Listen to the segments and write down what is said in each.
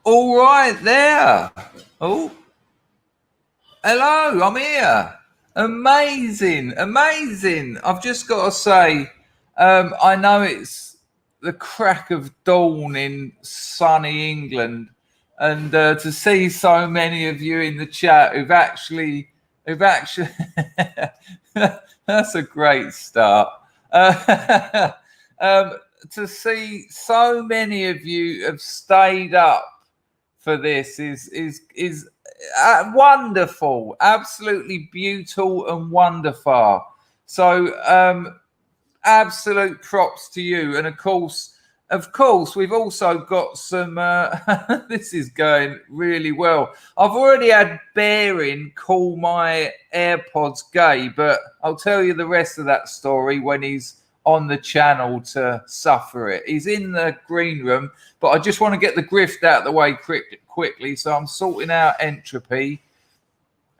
All right, there. Oh, hello, I'm here. Amazing, amazing. I've just got to say, I know it's the crack of dawn in sunny England, and to see so many of you in the chat who've actually, that's a great start. To see so many of you have stayed up for this is wonderful, absolutely beautiful and wonderful. So absolute props to you. And of course we've also got some this is going really well. I've already had Baring call my AirPods gay, but I'll tell you the rest of that story when he's on the channel to suffer it. He's in the green room, but I just want to get the grift out of the way quickly. So I'm sorting out entropy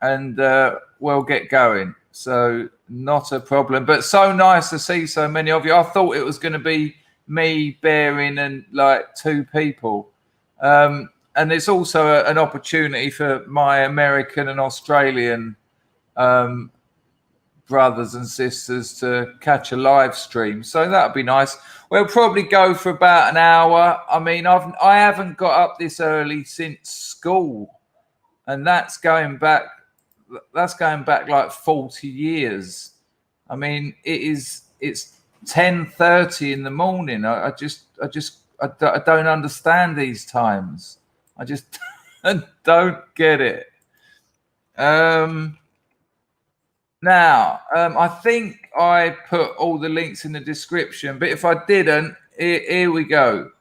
and we'll get going. So not a problem, but so nice to see so many of you. I thought it was going to be me, Baring, and like two people. And it's also an opportunity for my American and Australian brothers and sisters to catch a live stream, so that'd be nice. We'll probably go for about an hour. I mean, I haven't got up this early since school, and that's going back like 40 years. I mean, it's 10:30 in the morning. I don't understand these times. I just don't get it. Now, I think I put all the links in the description, but if I didn't, here we go.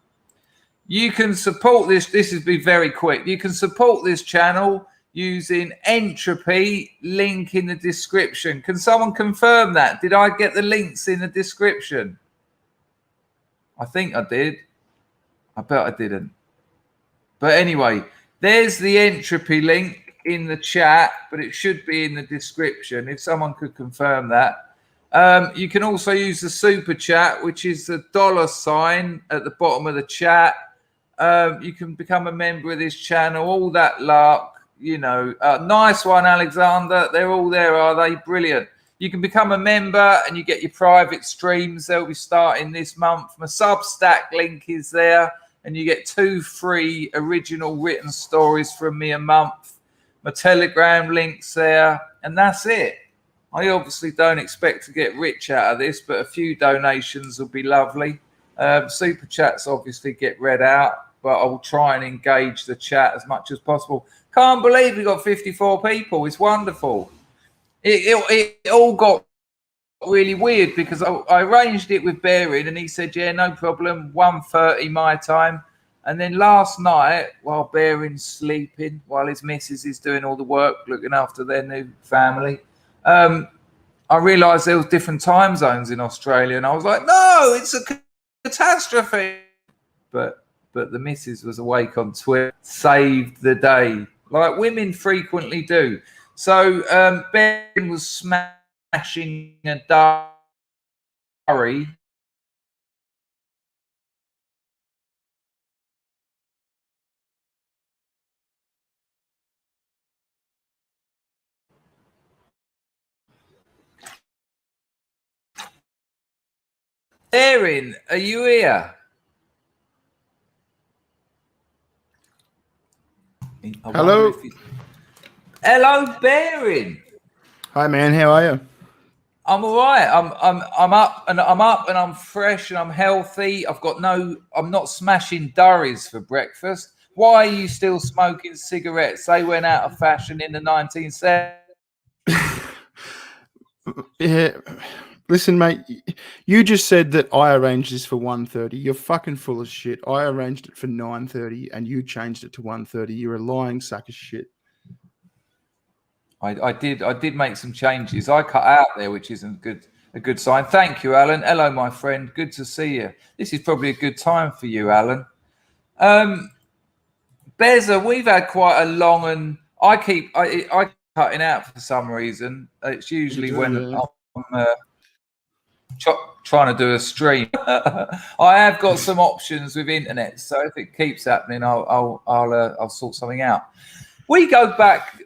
You can support this. This has been very quick. You can support this channel using entropy, link in the description. Can someone confirm that? Did I get the links in the description? I think I did. I bet I didn't. But anyway, there's the entropy link in the chat, but it should be in the description if someone could confirm that. You can also use the super chat, which is the $ at the bottom of the chat. You can become a member of this channel, all that lark, you know. Nice one, Alexander. They're all there, are they? Brilliant. You can become a member and you get your private streams. They'll be starting this month. My Substack link is there, and you get 2 free original written stories from me a month. My Telegram link's there, and that's it. I obviously don't expect to get rich out of this, but a few donations will be lovely. Super chats obviously get read out, but I'll try and engage the chat as much as possible. Can't believe we got 54 people. It's wonderful. It all got really weird because I arranged it with Baring, and he said, yeah, no problem, 1:30 my time. And then last night, while Baring's sleeping, while his missus is doing all the work, looking after their new family, I realised there was different time zones in Australia, and I was like, no, it's a catastrophe. But the missus was awake on Twitter, saved the day, like women frequently do. So Baring was smashing a durry. Baring, are you here? Hello. Hello, Baring. Hi, man. How are you? I'm all right. I'm up and I'm fresh and I'm healthy. I'm not smashing durries for breakfast. Why are you still smoking cigarettes? They went out of fashion in the 1970s. Yeah. Listen, mate, you just said that I arranged this for 1:30. You're fucking full of shit. I arranged it for 9:30 and you changed it to 1:30. You're a lying sack of shit. I did make some changes. I cut out there, which isn't a good sign. Thank you, Alan. Hello, my friend. Good to see you. This is probably a good time for you, Alan. Beza, we've had quite a long, and I cutting out for some reason. It's usually when I'm trying to do a stream. I have got some options with internet, so if it keeps happening, I'll sort something out. We go back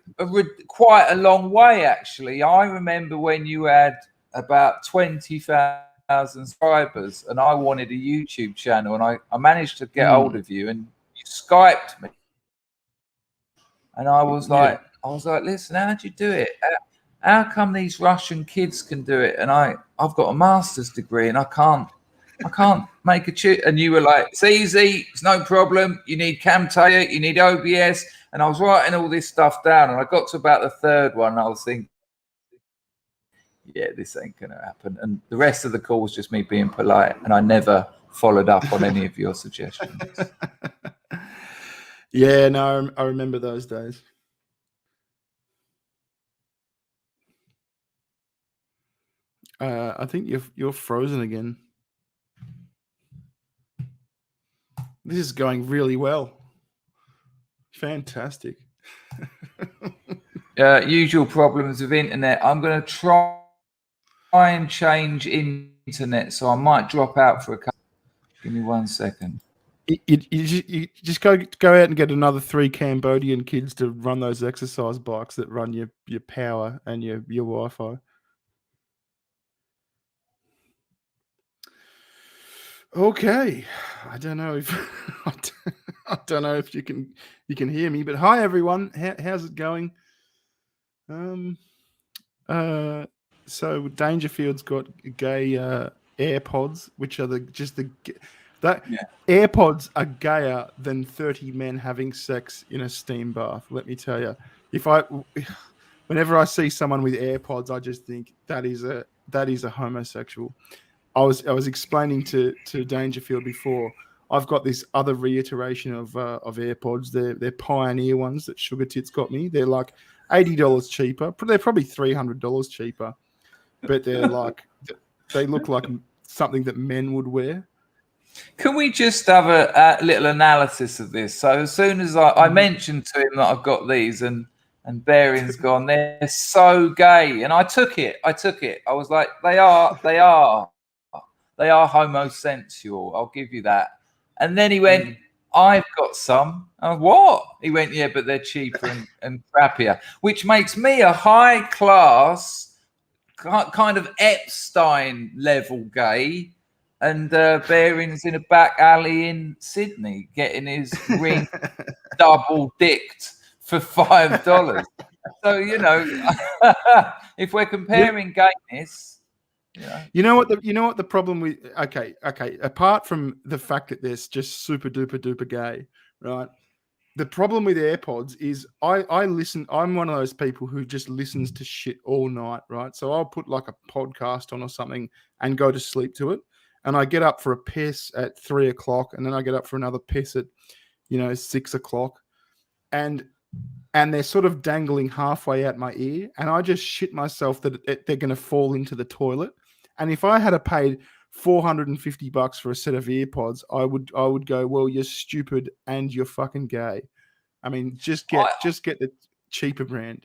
quite a long way, actually. I remember when you had about 20,000 subscribers, and I wanted a YouTube channel, and I managed to get hold of you, and you Skyped me, and I was like, listen, how'd you do it? How come these Russian kids can do it, and I've got a master's degree, and I can't make a chip? And you were like, it's easy, it's no problem. You need Camtasia, you need OBS. And I was writing all this stuff down, and I got to about the third one, and I was thinking, yeah, this ain't going to happen. And the rest of the call was just me being polite, and I never followed up on any of your suggestions. Yeah, no, I remember those days. I think you're frozen again. This is going really well. Fantastic. Usual problems with internet. I'm going to try and change internet, so I might drop out for a couple. Give me 1 second. You just go out and get another 3 Cambodian kids to run those exercise bikes that run your power and your Wi-Fi. Okay, I don't know if I don't know if you can hear me, but hi everyone, how's it going? So Dangerfield's got gay AirPods, which are AirPods are gayer than 30 men having sex in a steam bath. Let me tell you, whenever I see someone with AirPods, I just think that is a homosexual. I was explaining to Dangerfield before. I've got this other reiteration of AirPods. They're Pioneer ones that Sugar Tits got me. They're like $80 cheaper. They're probably $300 cheaper, but they're like they look like something that men would wear. Can we just have a little analysis of this? So as soon as I mentioned to him that I've got these, and Baring's gone, they're so gay, and I took it. I was like, they are homosexual. I'll give you that. And then he went, I've got some. What? He went, yeah, but they're cheaper and crappier, which makes me a high class kind of Epstein level gay. And Baring's in a back alley in Sydney getting his ring double dicked for $5. So, if we're comparing gayness, You know what the problem with okay. Apart from the fact that they're just super duper gay, right? The problem with AirPods is I listen. I'm one of those people who just listens to shit all night, right? So I'll put like a podcast on or something and go to sleep to it, and I get up for a piss at 3 o'clock, and then I get up for another piss at 6 o'clock, and they're sort of dangling halfway out my ear, and I just shit myself that they're going to fall into the toilet. And if I had paid $450 for a set of AirPods, I would go, well, you're stupid and you're fucking gay. I mean, just get the cheaper brand,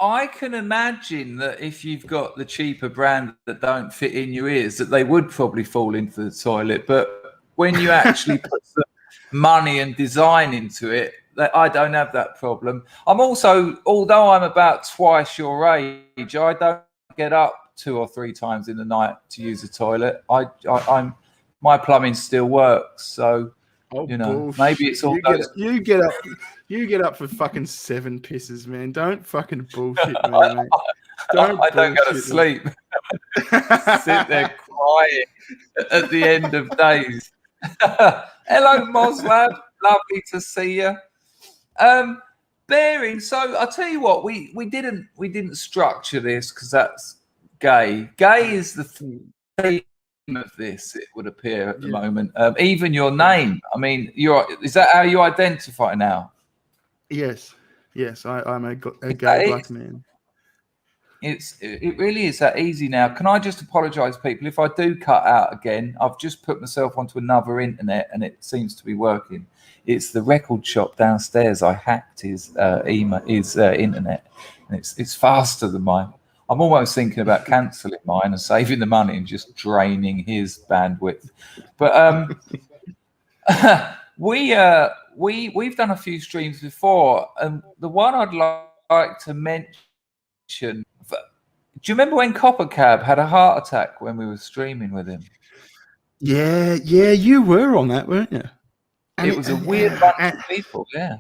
I can imagine that if you've got the cheaper brand that don't fit in your ears, that they would probably fall into the toilet. But when you actually put some money and design into it, I don't have that problem. I'm also, although I'm about twice your age, I don't get up 2 or 3 times in the night to use the toilet. My plumbing still works, so maybe it's all you get up for fucking 7 pisses, man. Don't fucking bullshit me, mate. I don't go to sleep. Sit there crying at the end of days. Hello, Moslab. Lovely to see you. Baring. So I'll tell you what, we didn't structure this because that's gay. Gay is the theme of this. It would appear at the moment. Even your name. I mean, is that how you identify now? Yes. I'm a gay black man. It really is that easy now. Can I just apologise, people, if I do cut out again? I've just put myself onto another internet and it seems to be working. It's the record shop downstairs. I hacked his internet, and it's faster than mine. I'm almost thinking about cancelling mine and saving the money and just draining his bandwidth. But we've done a few streams before, and the one I'd like to mention. Do you remember when CopperCab had a heart attack when we were streaming with him? Yeah, you were on that, weren't you? And it was a weird bunch of people. Yeah,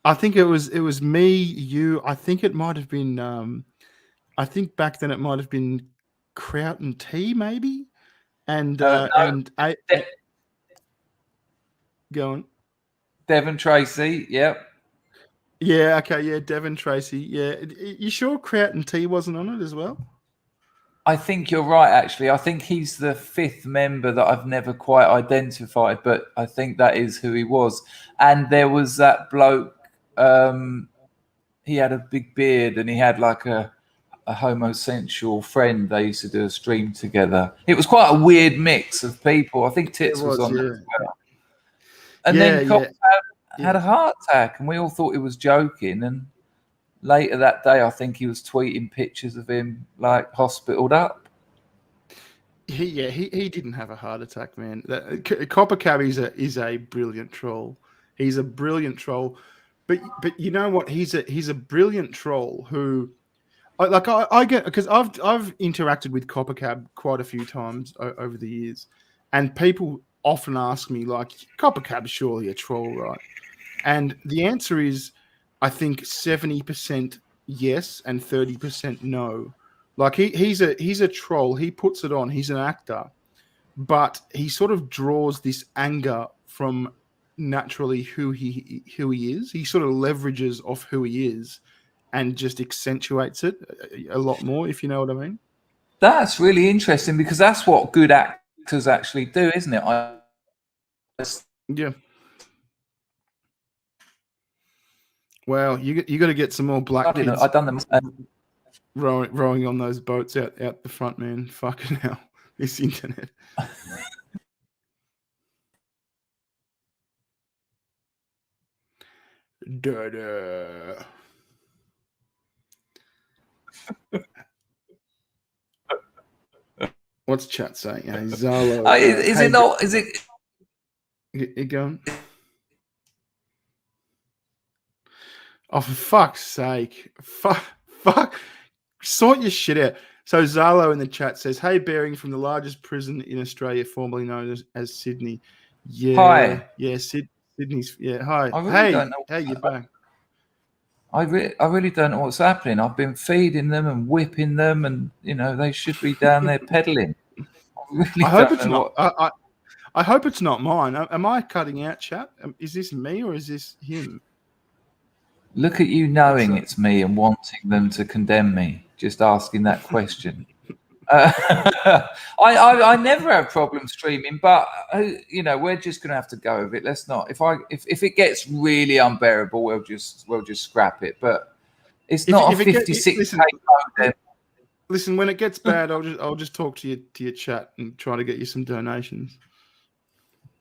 I think it was me, you. I think it might have been. I think back then it might have been Kraut and Tea, maybe, and no, go on. Devon Tracy. Yep. Yeah. Okay. Yeah. Devon Tracy. Yeah. You sure Kraut and Tea wasn't on it as well? I think you're right, actually. I think he's the fifth member that I've never quite identified, but I think that is who he was. And there was that bloke, he had a big beard and he had like a homosexual friend. They used to do a stream together. It was quite a weird mix of people. I think Tits was on there as well. And then Cop had a heart attack and we all thought he was joking. And later that day, I think he was tweeting pictures of him like hospitaled up. He didn't have a heart attack, man. CopperCab is a brilliant troll. He's a brilliant troll, but you know what? He's a brilliant troll who, I get, because I've interacted with CopperCab quite a few times over the years, and people often ask me like, CopperCab's surely a troll, right? And the answer is, I think 70% yes and 30% no. Like he's a troll. He puts it on. He's an actor, but he sort of draws this anger from naturally who he is. He sort of leverages off who he is, and just accentuates it a lot more. If you know what I mean. That's really interesting because that's what good actors actually do, isn't it? Yeah. Well, you got to get some more black kids. I've done them. Rowing on those boats out the front, man. Fucking hell, this internet. Da-da. What's chat saying? Zalo. Is it not? Is it? You going? Oh, for fuck's sake! Fuck! Sort your shit out. So Zalo in the chat says, "Hey, Bearing from the largest prison in Australia, formerly known as Sydney." Yeah. Hi. Yeah, Sydney's. Yeah. Hi. Hey, you're back. I really don't know what's happening. I've been feeding them and whipping them, and they should be down there pedaling. I hope it's not. I hope it's not mine. Am I cutting out chat? Is this me or is this him? Look at you knowing it's me and wanting them to condemn me. Just asking that question. I never have problems streaming, but we're just gonna have to go with it. Let's not. If it gets really unbearable, we'll just scrap it. But it's not a 56K modem. Listen, when it gets bad, I'll just talk to your chat and try to get you some donations.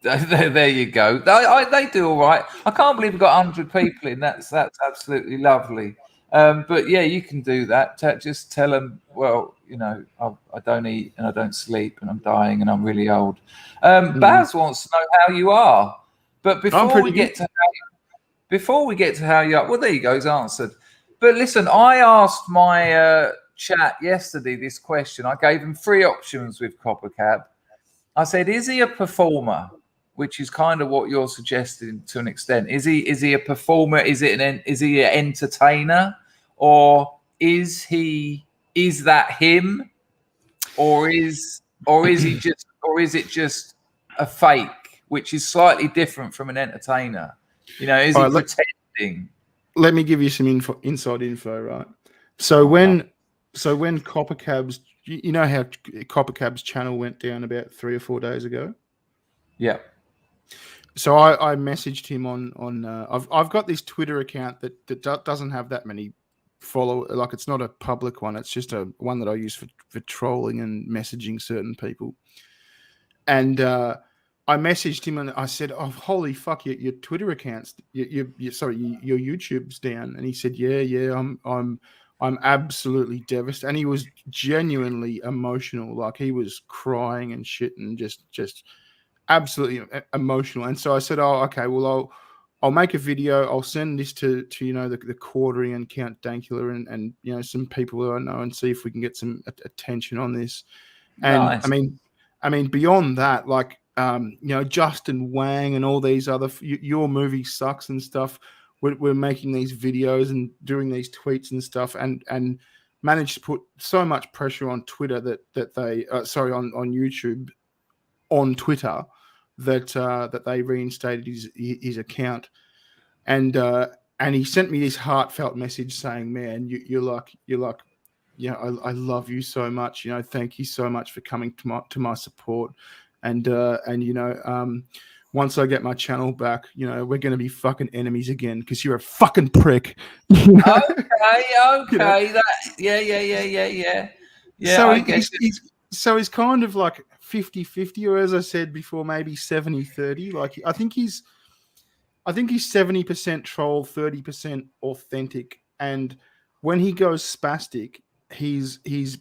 There you go. They do all right. I can't believe we've got 100 people in. That's absolutely lovely. But yeah, you can do that. Just tell them, well, I don't eat and I don't sleep and I'm dying and I'm really old. Baz wants to know how you are. But before we get to how you are, well, there you go. It's answered. But listen, I asked my chat yesterday this question. I gave him 3 options with CopperCab. I said, is he a performer? Which is kind of what you're suggesting to an extent. Is he a performer? Is he an entertainer, or is that him, or is it just a fake, which is slightly different from an entertainer? Is he pretending? Let me give you some inside info, right? So when CopperCab's, you know how CopperCab's channel went down about 3 or 4 days ago. Yeah. So I messaged him on I've got this Twitter account that doesn't have that many followers. Like, it's not a public one. It's just one that I use for trolling and messaging certain people. And I messaged him and I said, "Oh, holy fuck, your Twitter accounts, your YouTube's down." And he said, "Yeah, I'm I'm absolutely devastated. And he was genuinely emotional. Like he was crying and shit and just absolutely emotional. And so I said, oh, okay, well, I'll make a video. I'll send this to the Quartery and Count Dankula and some people who I know and see if we can get some attention on this. And Nice. I mean, beyond that, like, Justin Wang and all these other, your movie sucks and stuff. We're making these videos and doing these tweets and stuff, and managed to put so much pressure on Twitter that they, on YouTube, on Twitter, that they reinstated his account, and he sent me this heartfelt message saying, "Man, you're like, I love you so much. Thank you so much for coming to my support, and once I get my channel back, we're going to be fucking enemies again because you're a fucking prick." Okay. Yeah. So he's kind of like 50-50, or as I said before, maybe 70-30. Like I think he's 70% troll, 30% authentic. And when he goes spastic, he's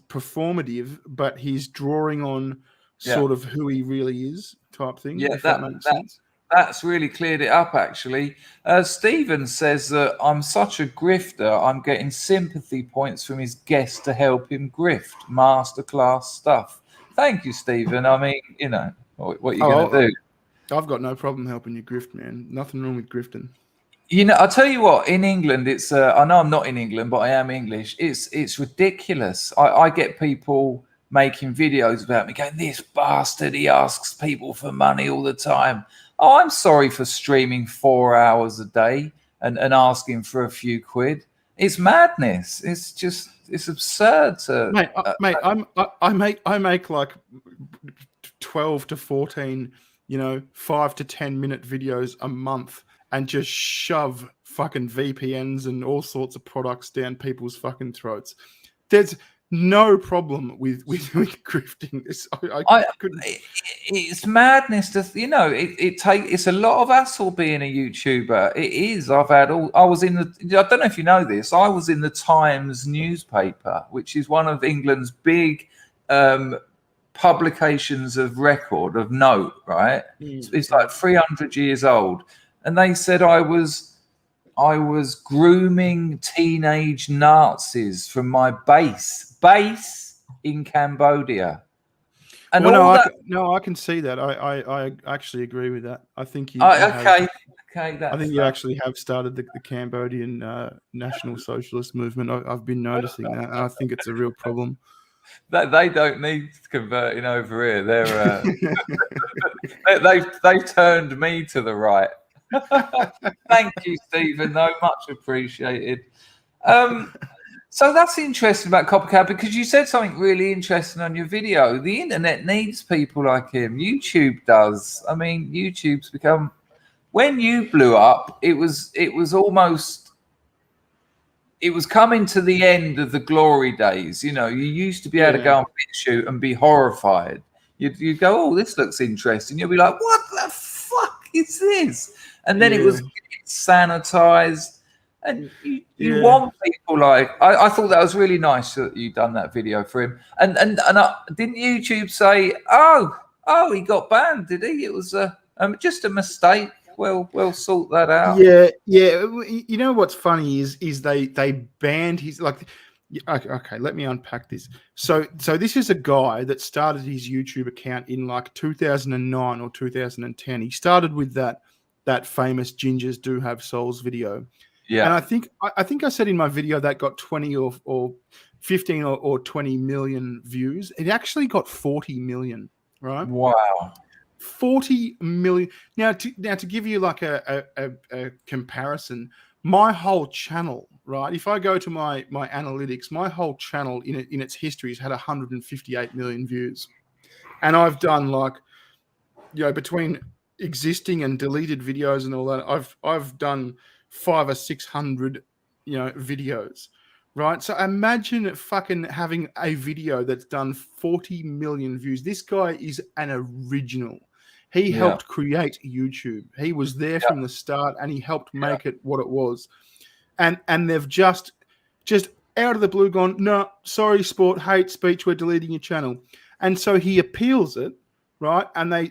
performative, but he's drawing on sort of who he really is, type thing. Yeah, if that makes sense. That's really cleared it up, actually. Stephen says that I'm such a grifter, I'm getting sympathy points from his guests to help him grift. Masterclass stuff. Thank you, Stephen. I mean, what you're going to do. I've got no problem helping you grift, man. Nothing wrong with grifting. I'll tell you what, in England, it's, I know I'm not in England, but I am English. It's ridiculous. I get people making videos about me going, this bastard, he asks people for money all the time. Oh, I'm sorry for streaming 4 hours a day and asking for a few quid. It's madness. It's absurd to mate. I make like 12 to 14, 5 to 10 minute videos a month and just shove fucking VPNs and all sorts of products down people's fucking throats. There's no problem with grifting. It's madness to it's a lot of hassle being a YouTuber. It is. I don't know if you know this. I was in the Times newspaper, which is one of England's big publications of record, of note, right? It's like 300 years old, and they said I was grooming teenage Nazis from my base in Cambodia. And I can see that. I actually agree with that. I think you. I think you actually have started the Cambodian National Socialist movement. I've been noticing that, and I think it's a real problem. That they don't need converting over here. They're they've turned me to the right. Thank you, Stephen. Though much appreciated. So that's interesting about CopperCab, because you said something really interesting on your video. The internet needs people like him. YouTube does. I mean, YouTube's become, when you blew up, it was coming to the end of the glory days. You used to be able to go on BitChute and be horrified. You'd go, oh, this looks interesting. You'll be like, what the fuck is this? And then it was sanitized. And you want people like, I thought that was really nice that you done that video for him. And didn't YouTube say, oh, he got banned, did he? It was just a mistake. We'll sort that out. Yeah. You know what's funny is they banned his, like, okay, let me unpack this. So this is a guy that started his YouTube account in like 2009 or 2010. He started with that famous Gingers Do Have Souls video. Yeah. And I think I said in my video that got 20 or 15 or 20 million views. It actually got 40 million, right? Wow. 40 million. Now to give you like a comparison, my whole channel, right? If I go to my analytics, my whole channel in its history has had 158 million views. And I've done like, between existing and deleted videos and all that, I've done 500 or 600 videos, right? So imagine fucking having a video that's done 40 million views. This guy is an original. He helped create YouTube. He was there from the start, and he helped make it what it was. And they've just out of the blue gone, no, sorry, sport, hate speech, we're deleting your channel. And so he appeals it, right? And they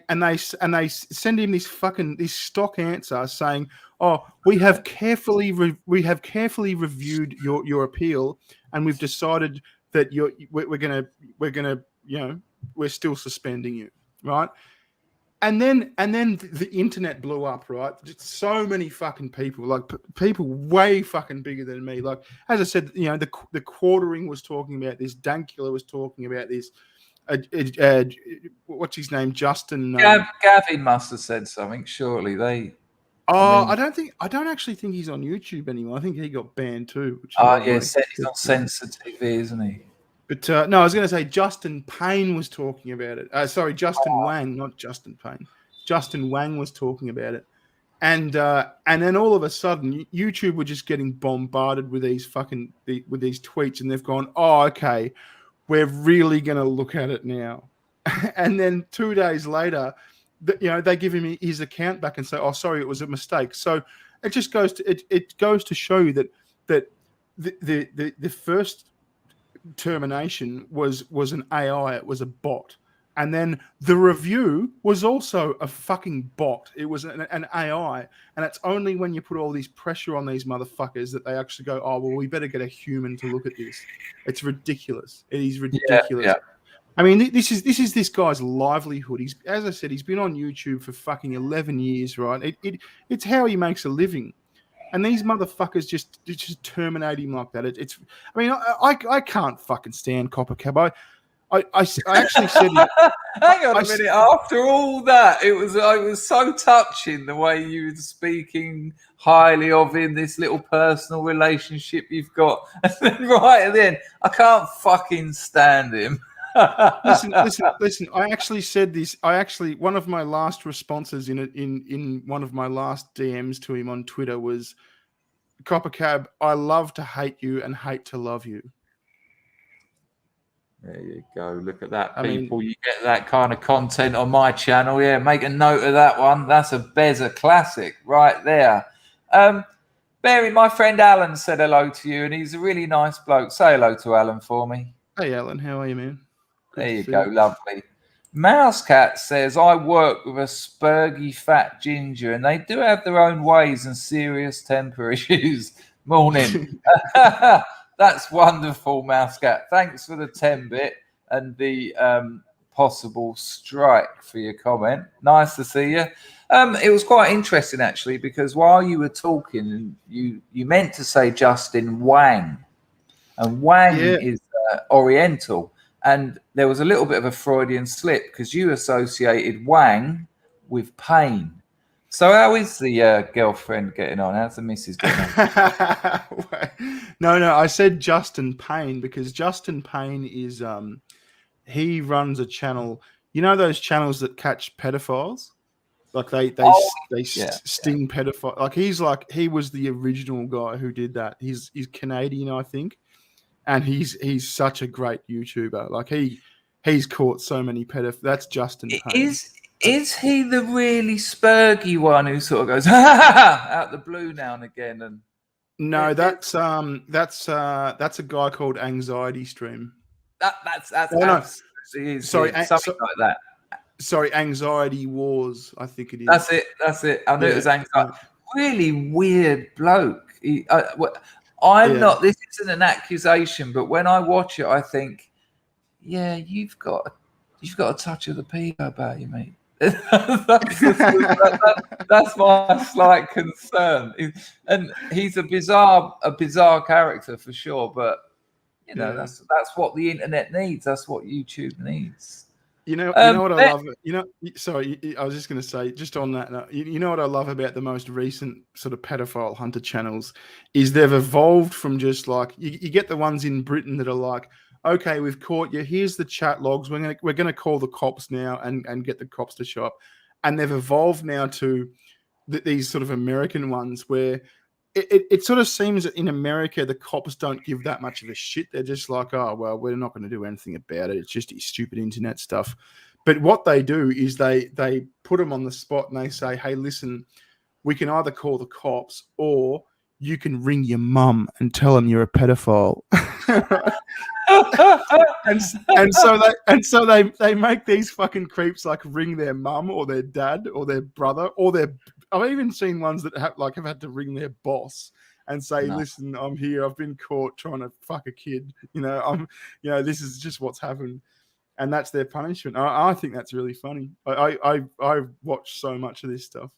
send him this stock answer saying, oh, we have carefully reviewed your appeal, and we've decided that we're gonna we're still suspending you, right? And then the internet blew up, right? Just so many fucking people, like people way fucking bigger than me. Like, as I said, the quartering was talking about this. Dankula was talking about this. What's his name? Justin. Gavin must have said something. Surely they. I don't actually think he's on YouTube anymore. I think he got banned too. He's on censored TV, isn't he? But no, I was going to say Justin Payne was talking about it. Sorry, Justin Wang, not Justin Payne. Justin Wang was talking about it, and then all of a sudden, YouTube were just getting bombarded with these tweets, and they've gone, oh, okay, we're really going to look at it now. And then 2 days later, they give him his account back and say, oh, sorry, it was a mistake. So it just goes to show you that the first termination was an AI, it was a bot, and then the review was also a fucking bot. It was an AI, and it's only when you put all this pressure on these motherfuckers that they actually go, oh well, we better get a human to look at this. It's ridiculous. It is ridiculous. Yeah. I mean, this is this guy's livelihood. As I said, he's been on YouTube for fucking 11 years, right? It's how he makes a living. And these motherfuckers just terminate him like that. I can't fucking stand CopperCab. I actually said it. Hang on a minute. After all that, it was so touching the way you were speaking highly of him, this little personal relationship you've got. And then right at the end, I can't fucking stand him. Listen. I actually said this. One of my last responses in one of my last DMs to him on Twitter was, CopperCab, I love to hate you and hate to love you. There you go. Look at that, people. You get that kind of content on my channel. Yeah, make a note of that one. That's a Beza classic right there. Barry, my friend Alan said hello to you, and he's a really nice bloke. Say hello to Alan for me. Hey, Alan. How are you, man? There you go, lovely. Mousecat says, I work with a spurgy fat ginger, and they do have their own ways and serious temper issues. Morning. That's wonderful, Mousecat. Thanks for the 10-bit and the possible strike for your comment. Nice to see you. It was quite interesting, actually, because while you were talking, you meant to say Justin Wang. And Wang is Oriental. And there was a little bit of a Freudian slip because you associated Wang with pain. So how is the girlfriend getting on? How's the missus getting on? No, I said Justin Payne because Justin Payne is he runs a channel. You know those channels that catch pedophiles? Like they sting pedophile. He was the original guy who did that. He's Canadian, I think. And he's such a great YouTuber. Like he's caught so many pedophiles. That's Justin Payne. Is he the really spurgy one who sort of goes out the blue now and again? And no, that's a guy called Anxiety Stream. Something like that. Sorry, Anxiety Wars. I think it is. That's it. I knew it was Anxiety. Really weird bloke. I'm not. This isn't an accusation, but when I watch it, I think, yeah, you've got a touch of the pedo about you, mate. That's my slight concern. And he's a bizarre character for sure. But that's what the internet needs. That's what YouTube needs. You know what I love? Sorry, I was just going to say, just on that, you know what I love about the most recent sort of pedophile hunter channels is they've evolved from just like, you get the ones in Britain that are like, okay, we've caught you. Here's the chat logs. We're going to call the cops now and get the cops to show up. And they've evolved now to these sort of American ones where it sort of seems that in America, the cops don't give that much of a shit. They're just like, oh, well, we're not going to do anything about it. It's just stupid internet stuff. But what they do is they put them on the spot and they say, hey, listen, we can either call the cops or you can ring your mum and tell them you're a pedophile. and so they make these fucking creeps like ring their mum or their dad or their brother or their. I've even seen ones that have had to ring their boss and say, "Listen, I'm here. I've been caught trying to fuck a kid. This is just what's happened." And that's their punishment. I think that's really funny. I watched so much of this stuff.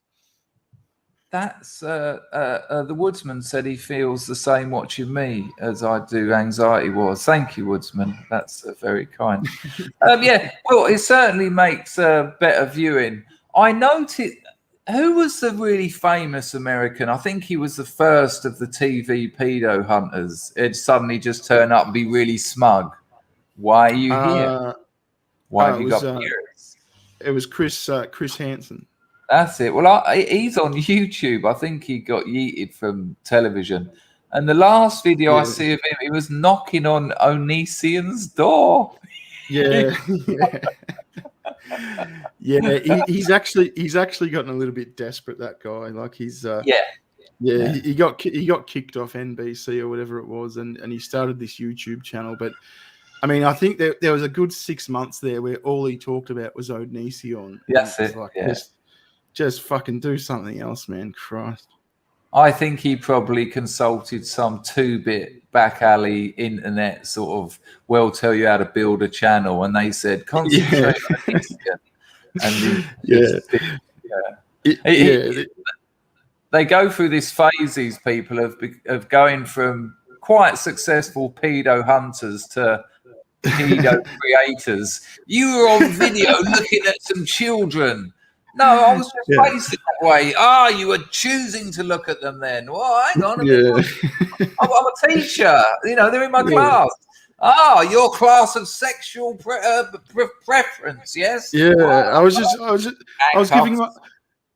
That's the Woodsman said he feels the same watching me as I do Anxiety Wars. Thank you, Woodsman. That's very kind. Yeah, well, it certainly makes better viewing. I noted, who was the really famous American? I think he was the first of the TV pedo hunters. It'd suddenly just turn up and be really smug. Why are you here? Why have you got ears? It was Chris Hansen. That's it. Well, he's on YouTube. I think he got yeeted from television. And the last video I see of him, he was knocking on Onision's door. Yeah. He's actually gotten a little bit desperate, that guy. Like he's he got kicked off NBC or whatever it was, and he started this YouTube channel. But I mean, I think there was a good 6 months there where all he talked about was Onision. That's it. Like, just fucking do something else, man. Christ. I think he probably consulted some 2-bit back alley internet sort of, we'll tell you how to build a channel, and they said concentrate on they go through this phases, people, of going from quite successful pedo hunters to pedo creators. You were on video looking at some children. No, I was just facing that way. You were choosing to look at them then. Well, hang on a minute. I'm a teacher. They're in my class. Your class of sexual preference, yes? Yeah,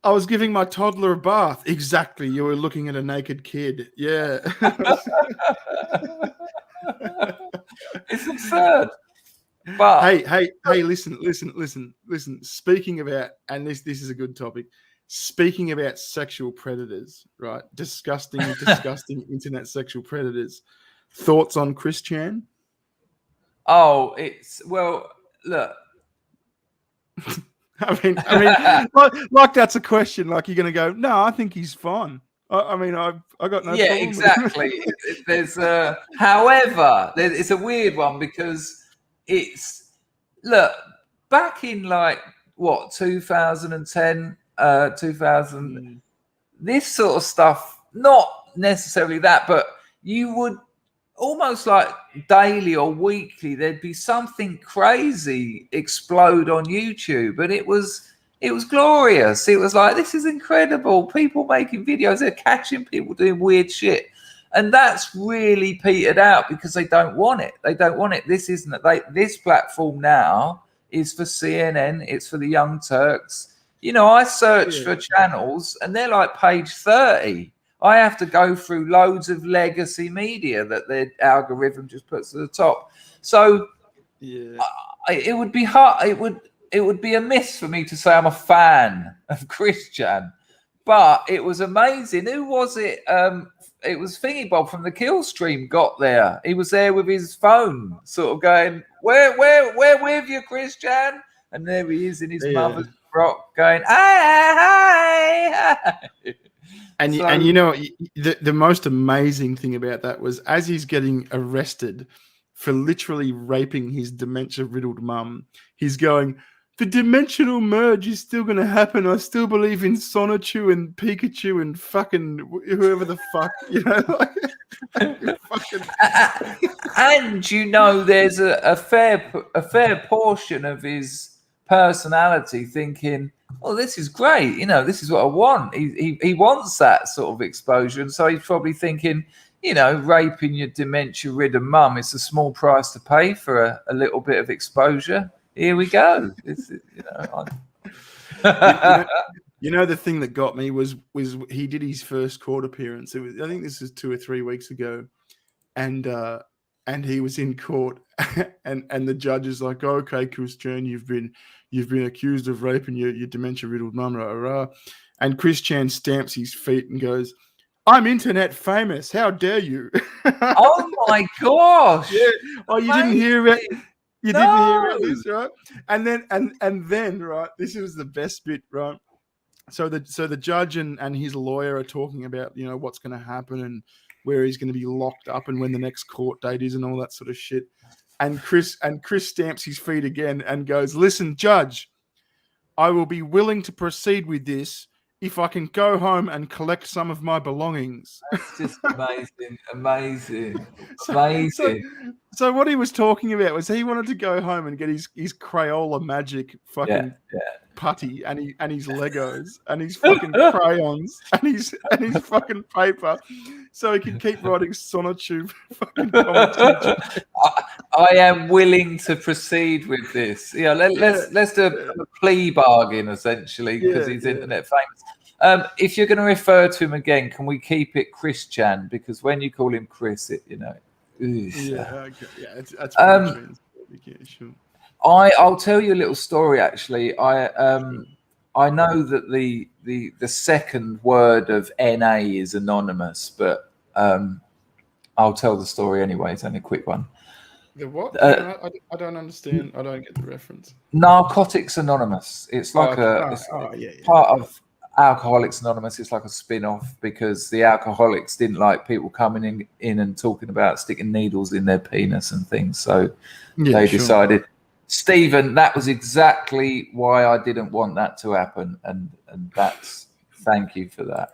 I was giving my toddler a bath. Exactly. You were looking at a naked kid. Yeah. It's absurd. But hey, listen. Speaking about, and this is a good topic. Speaking about sexual predators, right? Disgusting internet sexual predators. Thoughts on Chris Chan? Look. I mean, like that's a question. Like you're going to go, no, I think he's fine. I mean, I got no problem. Yeah, exactly. There's however, it's a weird one because back in 2010, 2000, this sort of stuff, not necessarily that, but you would almost like daily or weekly, there'd be something crazy explode on YouTube, and it was glorious. It was like, this is incredible. People making videos, they're catching people doing weird shit. And that's really petered out because they don't want it. This platform now is for CNN. It's for the Young Turks. I search for channels and they're like page 30. I have to go through loads of legacy media that their algorithm just puts at the top. So it would be hard. It would be a miss for me to say I'm a fan of Chris Chan, but it was amazing. Who was it? It was Thingy Bob from the Kill Stream got there. He was there with his phone, sort of going, where with you, Chris Chan? And there he is in his mother's frock going, hi. And the most amazing thing about that was as he's getting arrested for literally raping his dementia-riddled mum, he's going, the dimensional merge is still going to happen. I still believe in Sonichu and Pikachu and fucking whoever the fuck, And there's a fair portion of his personality thinking, well, this is great. This is what I want. He wants that sort of exposure. And so he's probably thinking, raping your dementia-ridden mum is a small price to pay for a little bit of exposure. Here we go. The thing that got me was he did his first court appearance. I think this was 2 or 3 weeks ago, and he was in court, and the judge is like, oh, "Okay, Chris Chan, you've been accused of raping your dementia riddled mum." And Chris Chan stamps his feet and goes, I'm internet famous. How dare you? Oh my gosh! Yeah. Oh, you didn't hear it. You didn't hear about No. this, right? And then, right, this was the best bit, right? So the judge and his lawyer are talking about, you know, what's going to happen and where he's going to be locked up and when the next court date is and all that sort of shit. And Chris stamps his feet again and goes, "Listen, judge, I will be willing to proceed with this if I can go home and collect some of my belongings." That's just amazing. So what he was talking about was he wanted to go home and get his Crayola magic fucking putty and his Legos and his fucking crayons and his fucking paper, so he can keep writing sonotube fucking comments. I am willing to proceed with this. Yeah, let's do a plea bargain essentially because he's internet famous. If you're going to refer to him again, can we keep it Chris Chan? Because when you call him Chris, it, you know. That's sure. I'll tell you a little story. Actually, I know that the second word of NA is anonymous, but I'll tell the story anyway. It's only a quick one. The what? I don't understand. I don't get the reference. Narcotics Anonymous. It's like part of Alcoholics Anonymous. It's like a spin-off because the alcoholics didn't like people coming in and talking about sticking needles in their penis and things. So they decided, Stephen, that was exactly why I didn't want that to happen. And that's, thank you for that.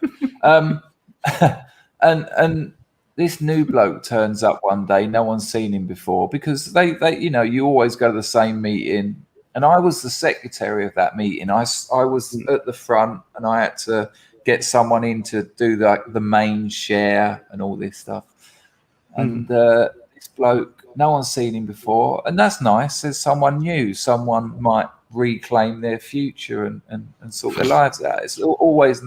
And this new bloke turns up one day. No one's seen him before because they you know, you always go to the same meeting. And I was the secretary of that meeting. I was at the front and I had to get someone in to do the main share and all this stuff. And this bloke, no one's seen him before. And that's nice. There's someone new. Someone might reclaim their future and sort their lives out. It's always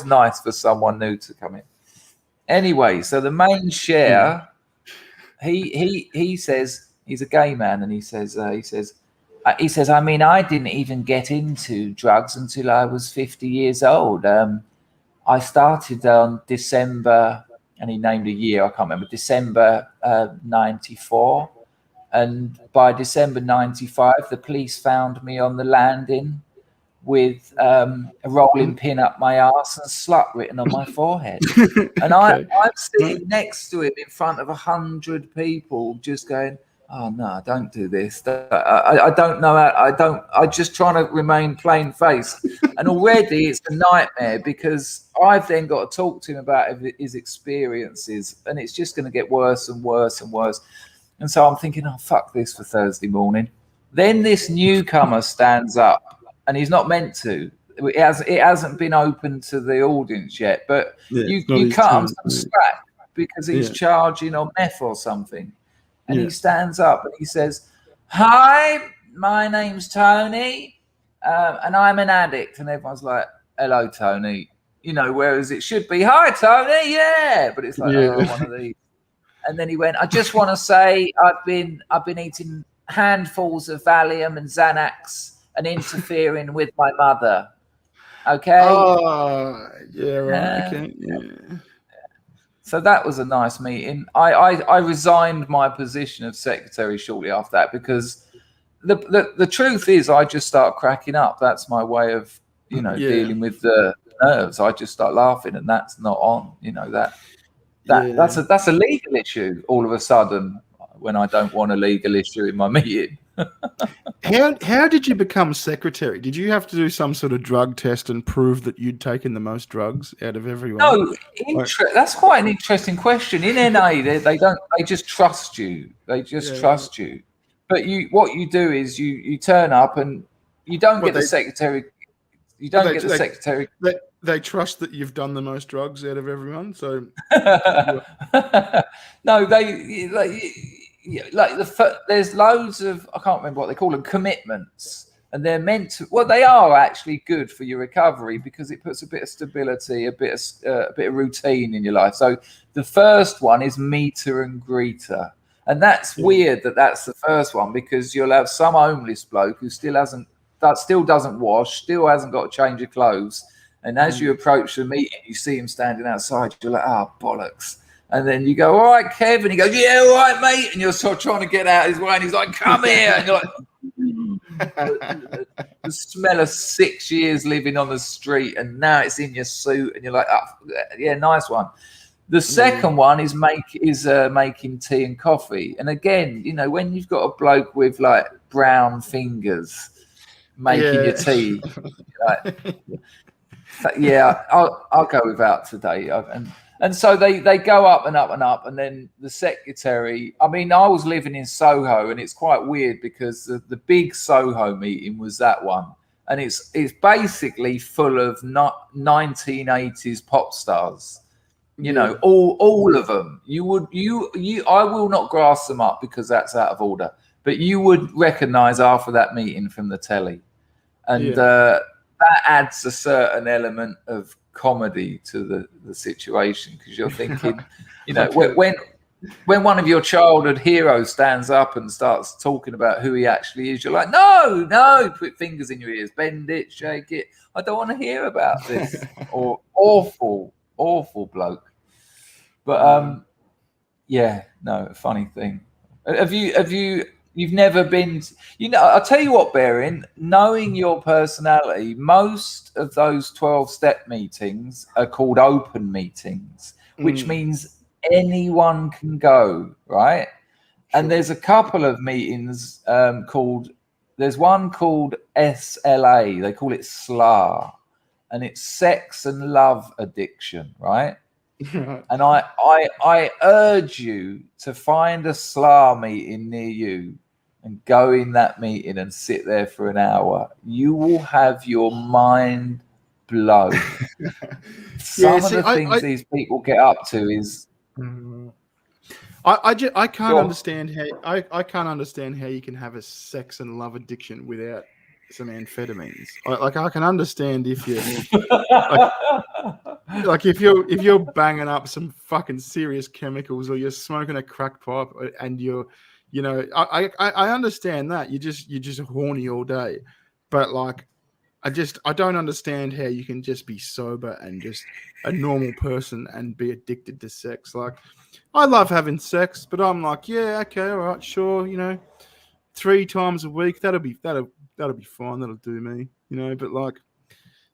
nice for someone new to come in. Anyway, so the main share, he says, he's a gay man, and he says, I mean, I didn't even get into drugs until I was 50 years old. I started on December, and he named a year, I can't remember, December 94. And by December 95, the police found me on the landing with a rolling pin up my arse and slut written on my forehead. And I'm sitting next to him in front of 100 people just going, oh no, don't do this. I don't know. I'm just trying to remain plain faced. And already it's a nightmare because I've then got to talk to him about his experiences, and it's just going to get worse and worse and worse. And so I'm thinking, oh, fuck this for Thursday morning. Then this newcomer stands up, and he's not meant to. It hasn't been open to the audience yet, but you cut him some slack because he's charging on meth or something. And he stands up and he says, "Hi, my name's Tony, and I'm an addict." And everyone's like, "Hello, Tony." You know, whereas it should be, "Hi, Tony, yeah." But it's like, oh, one of these. And then he went, "I just want to say I've been eating handfuls of Valium and Xanax and interfering with my mother." Okay. Oh, yeah, right. Okay. Yeah. So that was a nice meeting. I resigned my position of secretary shortly after that because the truth is I just start cracking up. That's my way of, you know, dealing with the nerves. I just start laughing, and that's not on. You know, that's a legal issue all of a sudden when I don't want a legal issue in my meeting. How did you become secretary? Did you have to do some sort of drug test and prove that you'd taken the most drugs out of everyone? No, that's quite an interesting question. In NA, they just trust you. They just trust you. But what you do is you turn up and you don't get the secretary. You don't get the secretary. They trust that you've done the most drugs out of everyone. So no, there's loads of, I can't remember what they call them, commitments, and they're meant to, well, they are actually good for your recovery because it puts a bit of stability, a bit of routine in your life. So the first one is meter and greeter, and that's weird that that's the first one because you'll have some homeless bloke who still doesn't wash, still hasn't got a change of clothes, And as you approach the meeting, you see him standing outside. You're like, oh, bollocks. And then you go, all right, Kev. And he goes, yeah, all right, mate. And you're sort of trying to get out his way. And he's like, come here. And you're like, the smell of 6 years living on the street. And now it's in your suit. And you're like, oh, yeah, nice one. The second one is making tea and coffee. And again, you know, when you've got a bloke with like brown fingers making your tea, like, yeah, I'll go without today. And so they go up and up and up, and then the secretary. I mean, I was living in Soho, and it's quite weird because the big Soho meeting was that one, and it's basically full of 1980s pop stars. You know, all of them. I will not grass them up because that's out of order, but you would recognise after that meeting from the telly, and that adds a certain element of comedy to the situation, because you're thinking, you know, when one of your childhood heroes stands up and starts talking about who he actually is, you're like, no, put fingers in your ears, bend it, shake it. I don't want to hear about this. Or awful bloke. But yeah, no, a funny thing. You've never been, you know, I'll tell you what, Berin, knowing your personality, most of those 12-step meetings are called open meetings, which means anyone can go, right? Sure. And there's a couple of meetings there's one called SLA, they call it SLA, and it's sex and love addiction, right? And I urge you to find a SLA meeting near you and go in that meeting and sit there for an hour. You will have your mind blown. Some of the things these people get up to is. I can't understand how I can't understand how you can have a sex and love addiction without some amphetamines. I can understand if you like if you're banging up some fucking serious chemicals, or you're smoking a crack pipe, and you're, you know, I understand that you're just horny all day, but like I don't understand how you can just be sober and just a normal person and be addicted to sex. Like, I love having sex, but I'm like, yeah, okay, all right, sure, you know, 3 times a week, that'll be fine, that'll do me, you know. But like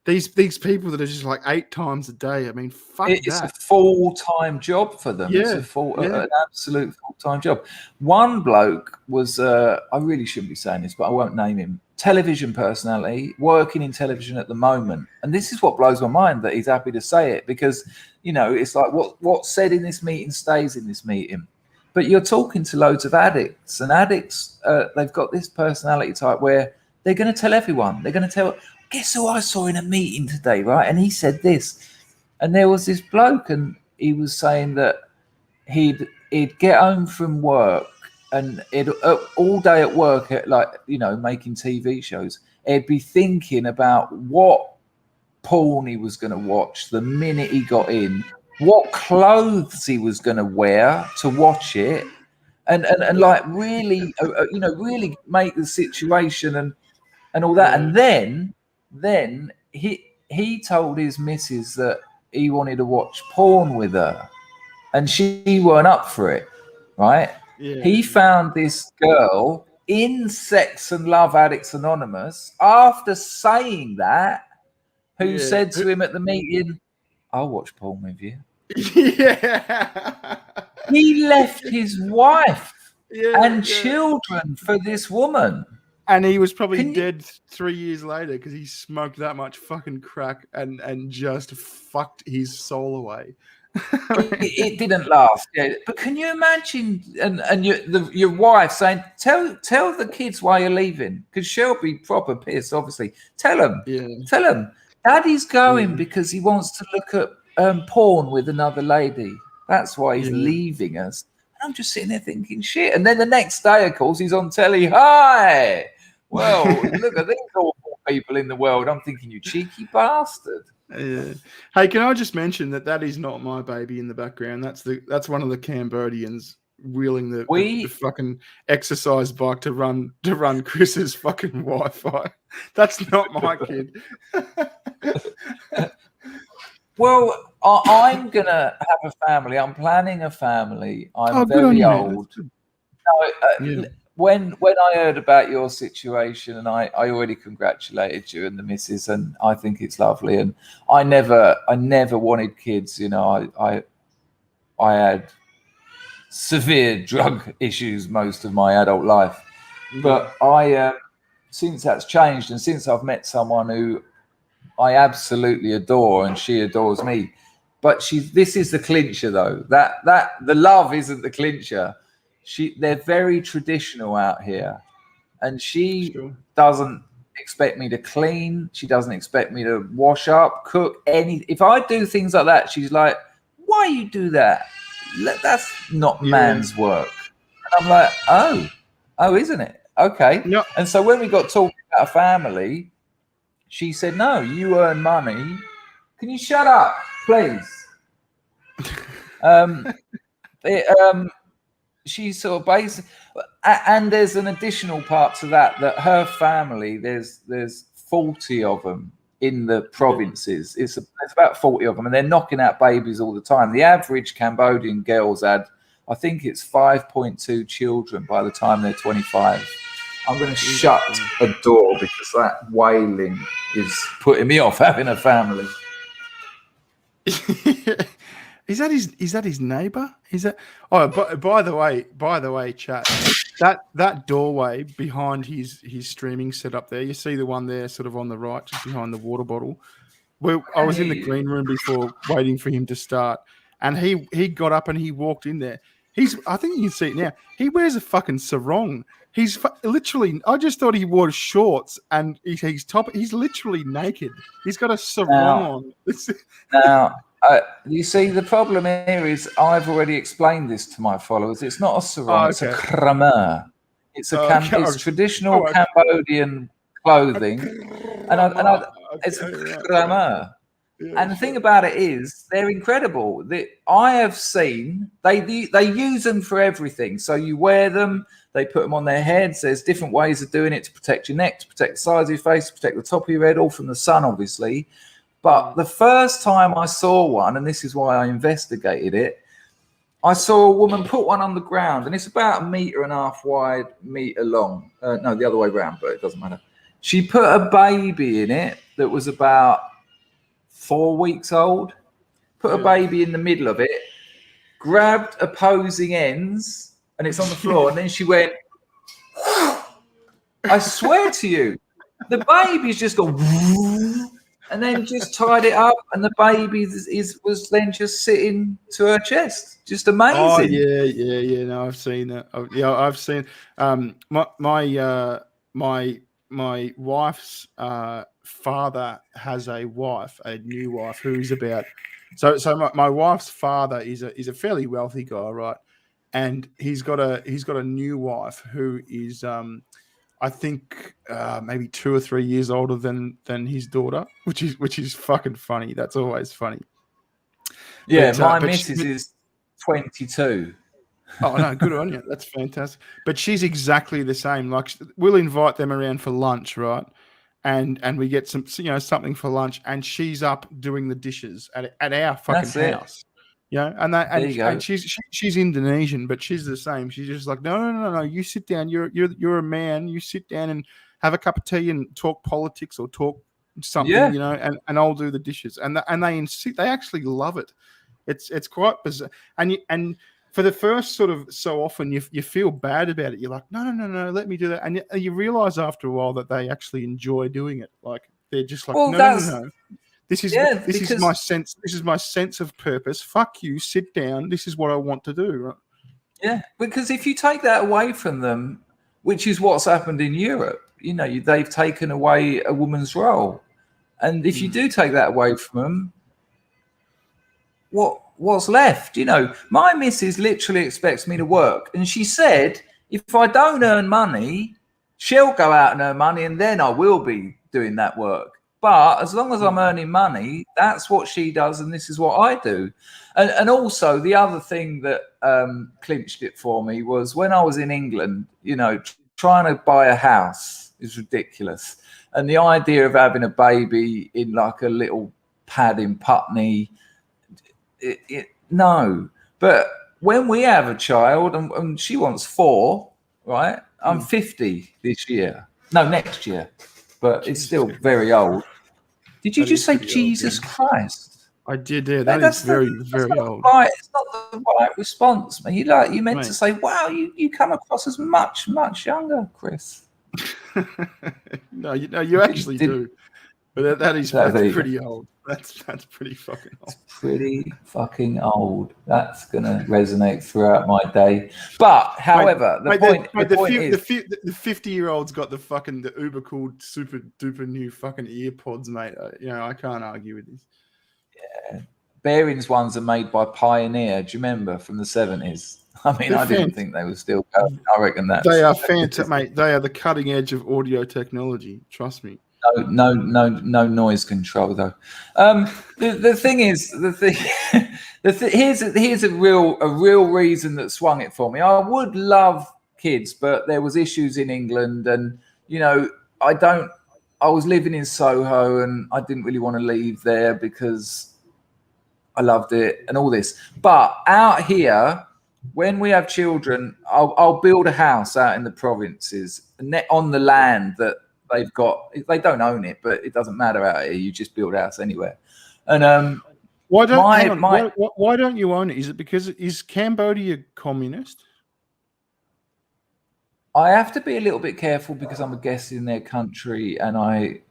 these people that are just like 8 times a day, I mean, fuck that. It's a full-time job for them. It's an absolute full-time job. One bloke was, I really shouldn't be saying this, but I won't name him, television personality, working in television at the moment. And this is what blows my mind, that he's happy to say it, because, you know, it's like what's said in this meeting stays in this meeting. But you're talking to loads of addicts, and addicts, they've got this personality type where they're going to tell everyone. They're going to tell, guess who I saw in a meeting today, right? And he said this. And there was this bloke, and he was saying that he'd get home from work, and all day at work, like, you know, making TV shows, he'd be thinking about what porn he was going to watch the minute he got in, what clothes he was going to wear to watch it, and like really, you know, really make the situation and all that. And then he told his missus that he wanted to watch porn with her, and she weren't up for it, right? He found this girl in Sex and Love Addicts Anonymous after saying that, who said to him at the meeting, I'll watch porn with you. He left his wife and children for this woman. And he was probably dead 3 years later because he smoked that much fucking crack and just fucked his soul away. It didn't last, but can you imagine? And your wife saying, "Tell the kids why you're leaving," because she'll be proper pissed. Obviously, tell them, Daddy's going because he wants to look at porn with another lady. That's why he's leaving us. And I'm just sitting there thinking, shit. And then the next day, of course, he's on telly. Hi, well, look at these awful people in the world. I'm thinking, you cheeky bastard. Yeah. Hey, can I just mention that is not my baby in the background? That's one of the Cambodians wheeling the fucking exercise bike to run Chris's fucking Wi-Fi. That's not my kid. Well, I'm gonna have a family. I'm planning a family. I'm Good on very you, man. old. No, when I heard about your situation, and I already congratulated you and the missus, and I think it's lovely. And I never wanted kids. You know, I had severe drug issues most of my adult life, but I since that's changed, and since I've met someone who I absolutely adore, and she adores me. But this is the clincher, though. That the love isn't the clincher. They're very traditional out here, and she doesn't expect me to clean. She doesn't expect me to wash up, cook any. If I do things like that, she's like, "Why you do that? That's not man's work." And I'm like, "Oh, isn't it? Okay." Yep. And so when we got talking about a family, she said, "No, you earn money. Can you shut up, please?" She sort of basically, and there's an additional part to that her family, there's 40 of them in the provinces. There's about 40 of them, and they're knocking out babies all the time. The average Cambodian girl's had, I think it's 5.2 children by the time they're 25. I'm going to shut a door because that wailing is putting me off having a family. Is that his neighbor? Is that? Oh, by the way, chat. That doorway behind his streaming setup there. You see the one there, sort of on the right, just behind the water bottle. Well, I was in the green room before, waiting for him to start, and he got up and he walked in there. I think you can see it now. He wears a fucking sarong. He's literally. I just thought he wore shorts and he's literally naked. He's got a sarong on. Now, you see, the problem here is I've already explained this to my followers. It's not a sarong; it's a kramer. It's it's traditional Cambodian clothing, it's a kramer. And the thing about it is, they're incredible. I have seen they use them for everything. So you wear them, they put them on their heads. There's different ways of doing it to protect your neck, to protect the sides of your face, to protect the top of your head, all from the sun, obviously. But the first time I saw one, and this is why I investigated it, I saw a woman put one on the ground, and it's about 1.5 meters wide, meter long. No, the other way around, but it doesn't matter. She put a baby in it that was about 4 weeks old, put a baby in the middle of it, grabbed opposing ends, and it's on the floor. And then she went, I swear to you, the baby's just gone, and then just tied it up, and the baby was then just sitting to her chest. Just amazing. Oh yeah. No, I've seen that. I've seen. My wife's father has a new wife who's about. So my wife's father is a fairly wealthy guy, right? And he's got a new wife who is I think maybe 2 or 3 years older than his daughter, which is fucking funny. That's always funny. Yeah, my missus is 22. Oh no, good on you. That's fantastic. But she's exactly the same. Like, we'll invite them around for lunch, right? And we get something for lunch, and she's up doing the dishes at our fucking house. And she's Indonesian, but she's the same. She's just like, no. You sit down. You're a man. You sit down and have a cup of tea and talk politics or talk something, and I'll do the dishes. And they insist. They actually love it. It's quite bizarre. And for the first sort of so often you feel bad about it. You're like, no, let me do that. And you realize after a while that they actually enjoy doing it. Like, they're just like, no. This is my sense. This is my sense of purpose. Fuck you. Sit down. This is what I want to do. Right? Yeah, because if you take that away from them, which is what's happened in Europe, they've taken away a woman's role, and if you do take that away from them, what's left? My missus literally expects me to work, and she said if I don't earn money, she'll go out and earn money, and then I will be doing that work. But as long as I'm earning money, that's what she does, and this is what I do. And also, the other thing that clinched it for me was when I was in England, trying to buy a house is ridiculous. And the idea of having a baby in like a little padding Putney. No. But when we have a child and she wants 4, right? I'm 50 this year. No, next year. But it's still very old. Did you just say Jesus Christ? I did, yeah. That's very old. Right. It's not the right response, man. You meant to say, wow, you come across as much younger, Chris. No, you actually do. But that's pretty old. That's pretty fucking old. It's pretty fucking old. That's gonna resonate throughout my day. But however, the point is the 50-year-old's got the uber cool, super duper new fucking earpods, mate. I can't argue with this. Yeah, Bearings ones are made by Pioneer. Do you remember from the 70s? I mean, I didn't think they were still going. I reckon that they are fantastic, mate. They are the cutting edge of audio technology. Trust me. No noise control though. The thing is, here's a real reason that swung it for me. I would love kids, but there was issues in England, and I was living in Soho, and I didn't really want to leave there because I loved it and all this. But out here, when we have children, I'll build a house out in the provinces on the land that they've got. They don't own it, but it doesn't matter out here. You just build a house anywhere. And why don't you own it? Is it because is Cambodia communist? I have to be a little bit careful because I'm a guest in their country, and I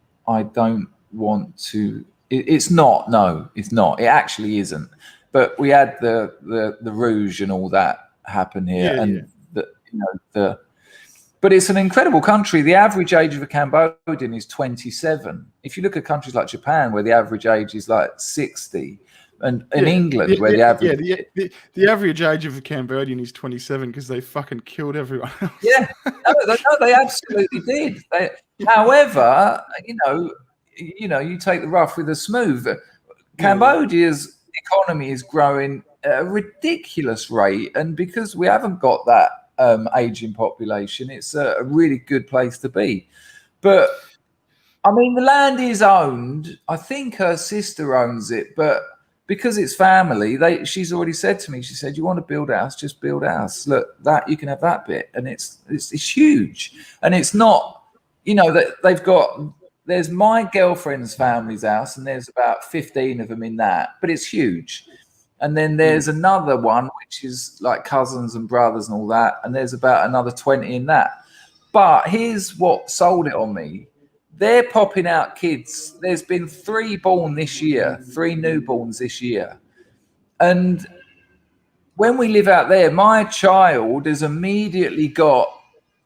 don't want to. It's not. No, it's not. It actually isn't. But we had the Rouge and all that happen here, But it's an incredible country. The average age of a Cambodian is 27. If you look at countries like Japan, where the average age is like 60, and in England, where the average age of a Cambodian is 27 because they fucking killed everyone else. Yeah, no, they absolutely did. However, you take the rough with the smooth. Cambodia's economy is growing at a ridiculous rate, and because we haven't got that aging population, it's a really good place to be. But I mean, the land is owned. I think her sister owns it, but because it's family, she's already said to me, she said, you want to build a house, just build a house. Look, that you can have that bit, and it's huge. And it's not, that there's my girlfriend's family's house, and there's about 15 of them in that, but it's huge. And then there's another one, which is like cousins and brothers and all that. And there's about another 20 in that. But here's what sold it on me. They're popping out kids. There's been 3 born this year, 3 newborns this year. And when we live out there, my child has immediately got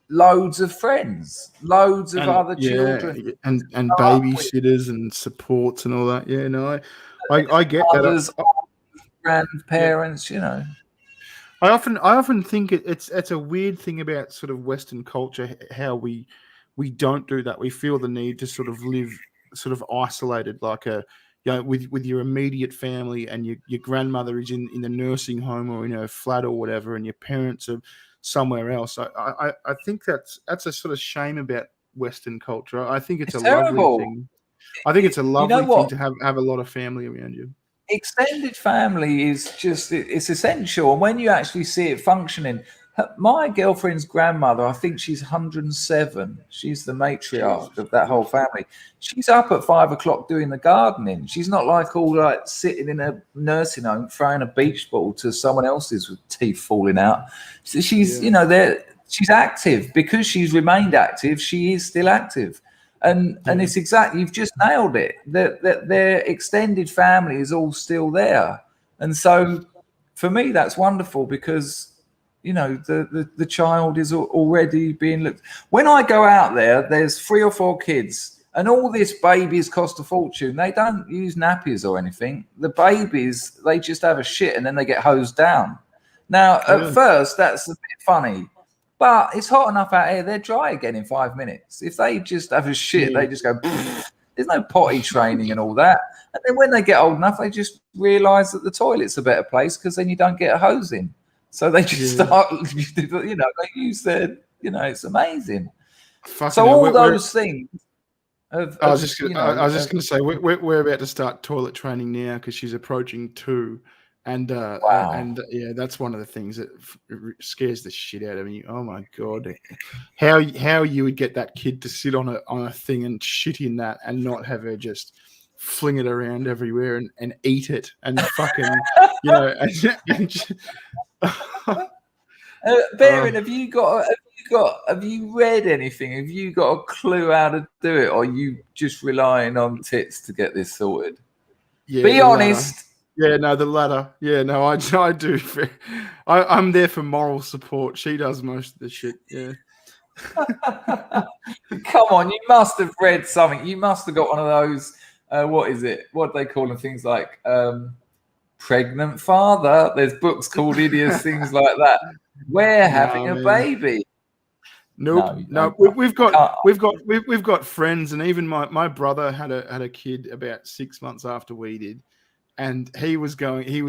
loads of friends, loads of other children. And babysitters and supports and all that. Yeah, no, I get that. Grandparents, I often think it's a weird thing about sort of Western culture, how we don't do that. We feel the need to sort of live sort of isolated, like with your immediate family, and your grandmother is in the nursing home or in a flat or whatever, and your parents are somewhere else. I think that's a sort of shame about Western culture. I think it's a terrible. Lovely thing. I think it's a lovely thing to have a lot of family around you. Extended family is just, it's essential. And when you actually see it functioning, my girlfriend's grandmother, I think she's 107. She's the matriarch of that whole family. She's up at 5 o'clock doing the gardening. She's not like sitting in a nursing home throwing a beach ball to someone else's with teeth falling out. So she's, she's active. Because she's remained active, she is still active. And it's exactly, you've just nailed it. That their extended family is all still there. And so for me, that's wonderful because, the child is already being looked. When I go out there, there's 3 or 4 kids, and all this babies cost a fortune. They don't use nappies or anything. The babies, they just have a shit and then they get hosed down. Now, at first, that's a bit funny. But it's hot enough out here, they're dry again in 5 minutes. If they just have a shit, they just go, there's no potty training and all that. And then when they get old enough, they just realise that the toilet's a better place because then you don't get a hose in. So they just start, like you said, it's amazing. So all those things, I was just going to say we're about to start toilet training now because she's approaching 2, and yeah, that's one of the things that scares the shit out of me. Oh my god, how you would get that kid to sit on a thing and shit in that and not have her just fling it around everywhere and eat it and fucking Baron, have you read anything? Have you got a clue how to do it, or are you just relying on tits to get this sorted? Yeah, be honest. Ladder. Yeah, no, the latter. Yeah, no, I do. I'm there for moral support. She does most of the shit. Yeah. Come on, you must have read something. You must have got one of those. What is it? What do they call them? Things like pregnant father. There's books called idiots, things like that. We're having a baby. Nope. No, we've got friends, and even my brother had a kid about 6 months after we did, and he was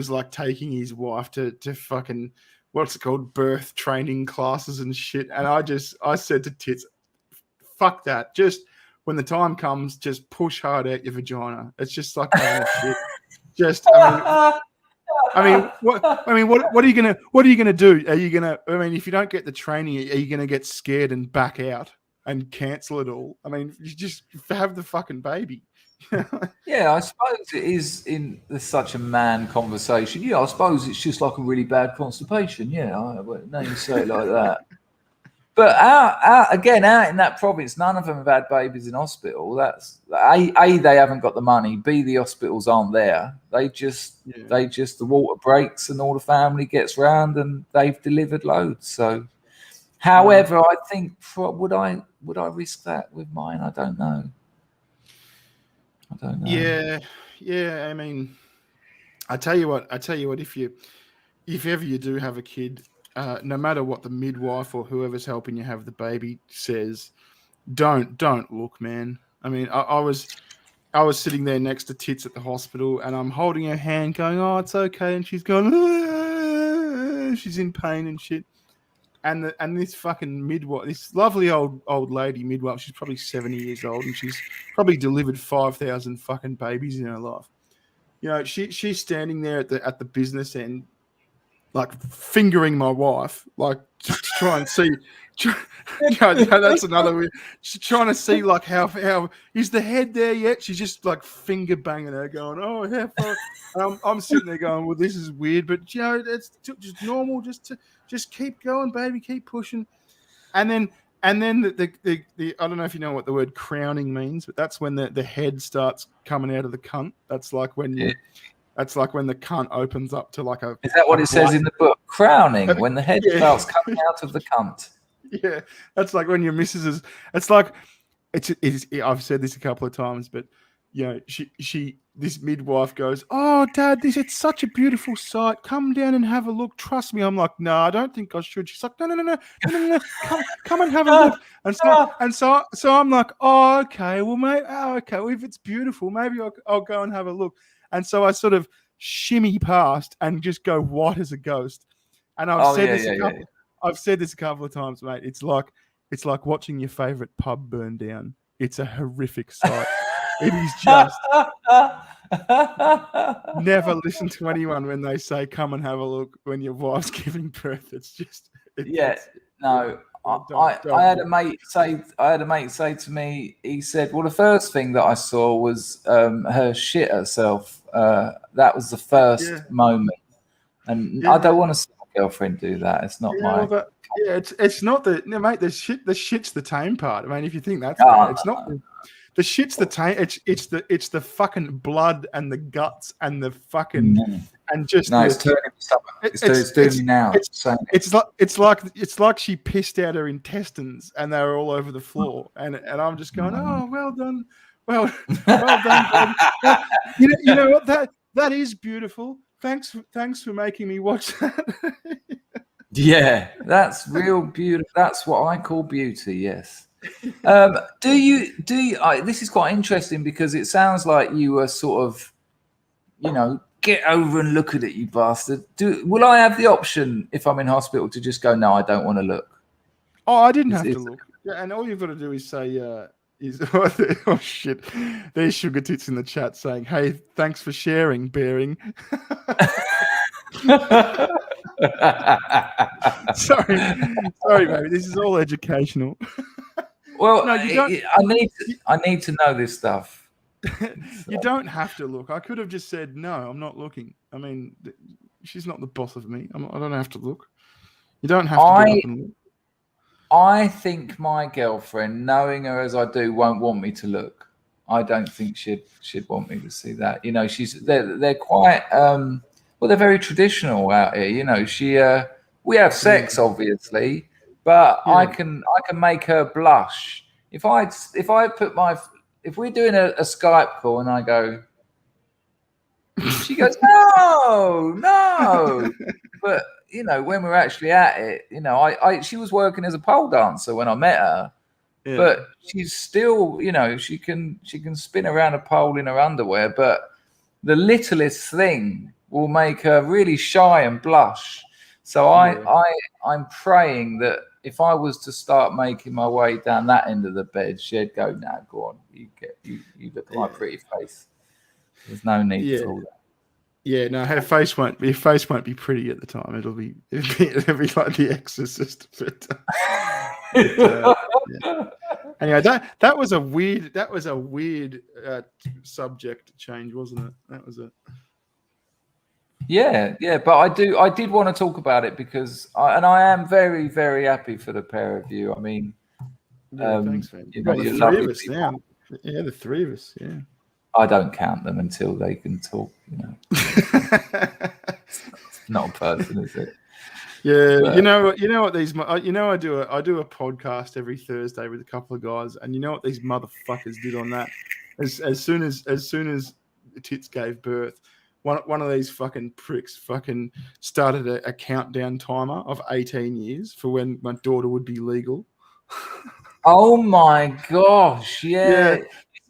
like taking his wife to fucking what's it called, birth training classes and shit. And I said to Tits, fuck that. Just when the time comes, just push hard out your vagina. It's just like kind of shit. Just what are you gonna do? Are you gonna? I mean, if you don't get the training, are you gonna get scared and back out and cancel it all? I mean, you just have the fucking baby. Yeah, I suppose it is in such a man conversation. Yeah, I suppose it's just like a really bad constipation. Yeah, now you say it like that. But out in that province, none of them have had babies in hospital. That's A, they haven't got the money. B, the hospitals aren't there. They just the water breaks and all the family gets round and they've delivered loads. So, however, I think would I risk that with mine? I don't know. Yeah. I mean, I tell you what. If ever you do have a kid, no matter what the midwife or whoever's helping you have the baby says, don't look, man. I mean, I was sitting there next to Tits at the hospital, and I'm holding her hand, going, "Oh, it's okay," and she's going, "Ah," she's in pain and shit. And this fucking midwife, this lovely old lady midwife, she's probably 70 years old, and she's probably delivered 5,000 fucking babies in her life. You know, she's standing there at the business end, like fingering my wife, like to try and see. That's another weird. She's trying to see like how is the head there yet? She's just like finger banging her, going, "Oh, how far?" I'm sitting there going, "Well, this is weird, but it's just normal. Just keep going, baby, keep pushing." And then the I don't know if you know what the word crowning means, but that's when the head starts coming out of the cunt. That's like when you. That's like when the cunt opens up to like a. Is that what it says in the book? Crowning, when the head starts coming out of the cunt. Yeah, that's like when your missus is. It's like it's. I've said this a couple of times, but you know, this midwife goes, "Oh, Dad, it's such a beautiful sight. Come down and have a look. Trust me." I'm like, "No, I don't think I should." She's like, No. Come and have a look. And so I'm like, "Oh, okay. Well, okay. Well, if it's beautiful, maybe I'll go and have a look." And so I sort of shimmy past and just go white as a ghost. And I've said this a couple of times, mate. It's like watching your favorite pub burn down. It's a horrific sight. It is just never listen to anyone when they say come and have a look when your wife's giving birth. I had a mate say to me, he said, "Well, the first thing that I saw was her shit herself. That was the first moment, and I don't want to see my girlfriend do that. It's not my." It's not mate. The shit's the tame part. I mean, if you think that's bad, it's not. The shit's the tame. It's the fucking blood and the guts and the fucking and just. No, it's turning me stomach. It's doing me now. It's like she pissed out her intestines and they were all over the floor, and I'm just going, "Oh, well done, well done." You know what, that is beautiful. Thanks for making me watch that. Yeah, that's real beauty. That's what I call beauty. Yes. Do you? This is quite interesting because it sounds like you were sort of, get over and look at it, you bastard. Will I have the option if I'm in hospital to just go, "No, I don't want to look"? Oh, I didn't have to look. Yeah, and all you've got to do is say, Oh shit! There's Sugar Tits in the chat saying, "Hey, thanks for sharing, Bearing." sorry, baby. This is all educational. Well, No, you don't. I need to know this stuff. You don't have to look. I could have just said no. I'm not looking. I mean, she's not the boss of me. I don't have to look. You don't have to get up and look. I think my girlfriend, knowing her as I do, won't want me to look. I don't think she'd want me to see that. You know, they're quite well, they're very traditional out here. You know, we have sex obviously, but I can make her blush if we're doing a Skype call and I go, she goes, no, but you know, when we're actually at it, you know, she was working as a pole dancer when I met her, but she's still, you know, she can spin around a pole in her underwear, but the littlest thing will make her really shy and blush. So I'm praying that if I was to start making my way down that end of the bed, she'd go, "Nah, go on, you look at my pretty face. There's no need for all that." Yeah, no, your face won't be pretty at the time. It'll be like The Exorcist. Anyway, that was a weird subject change, wasn't it? That was it. Yeah, but I did want to talk about it because I am very, very happy for the pair of you. I mean, thanks, man. You know, the three of us now. Yeah, the three of us. Yeah. I don't count them until they can talk. You know, it's not a person, is it? Yeah, but, you know what these. You know, I do a podcast every Thursday with a couple of guys, and you know what these motherfuckers did on that? As soon as Tits gave birth, one of these fucking pricks fucking started a countdown timer of 18 years for when my daughter would be legal. Oh my gosh! Yeah.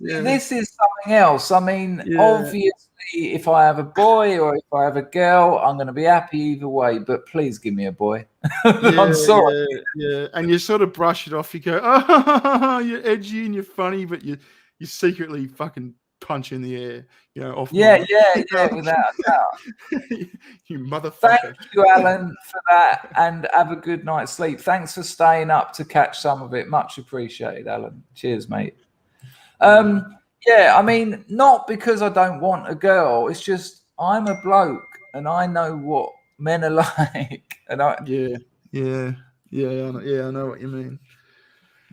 This is something else. I mean, obviously, if I have a boy or if I have a girl, I'm going to be happy either way. But please give me a boy. I'm sorry. Yeah. And you sort of brush it off. You go, "Oh, you're edgy and you're funny," but you secretly fucking punch in the air. You know, off. Yeah, without a doubt. You motherfucker. Thank you, Alan, for that, and have a good night's sleep. Thanks for staying up to catch some of it. Much appreciated, Alan. Cheers, mate. Yeah, I mean, not because I don't want a girl. It's just I'm a bloke and I know what men are like. And I I know what you mean.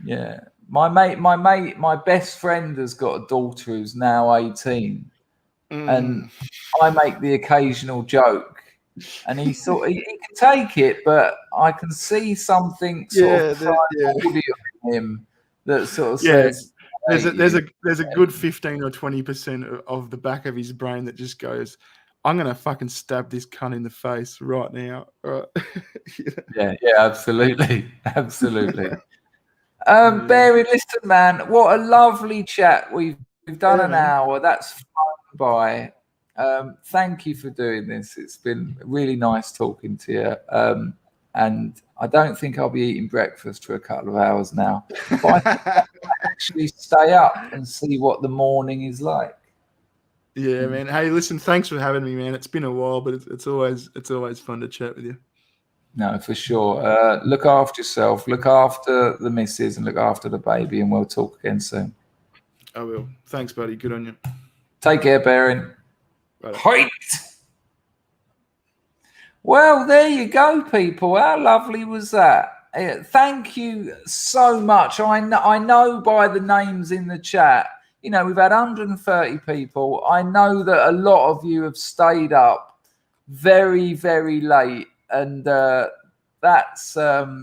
Yeah, my best friend has got a daughter who's now 18, and I make the occasional joke, and he can take it, but I can see something sort of primordial in him that sort of says. There's a good 15 or 20% of the back of his brain that just goes, "I'm gonna fucking stab this cunt in the face right now." Right? Yeah, absolutely. Barry, listen, man, what a lovely chat. We've done an hour. That's flown by. Thank you for doing this. It's been really nice talking to you. And I don't think I'll be eating breakfast for a couple of hours now. But I think I'll actually stay up and see what the morning is like. Yeah, man. Hey, listen, thanks for having me, man. It's been a while, but it's always fun to chat with you. No, for sure. Look after yourself, look after the missus, and look after the baby, and we'll talk again soon. I will. Thanks, buddy. Good on you. Take care, Baron. Height. Well, there you go, people. How lovely was that? Thank you so much. I know by the names in the chat, you know, we've had 130 people. I know that a lot of you have stayed up very, very late, and that's that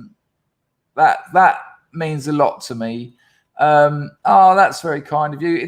means a lot to me. That's very kind of you.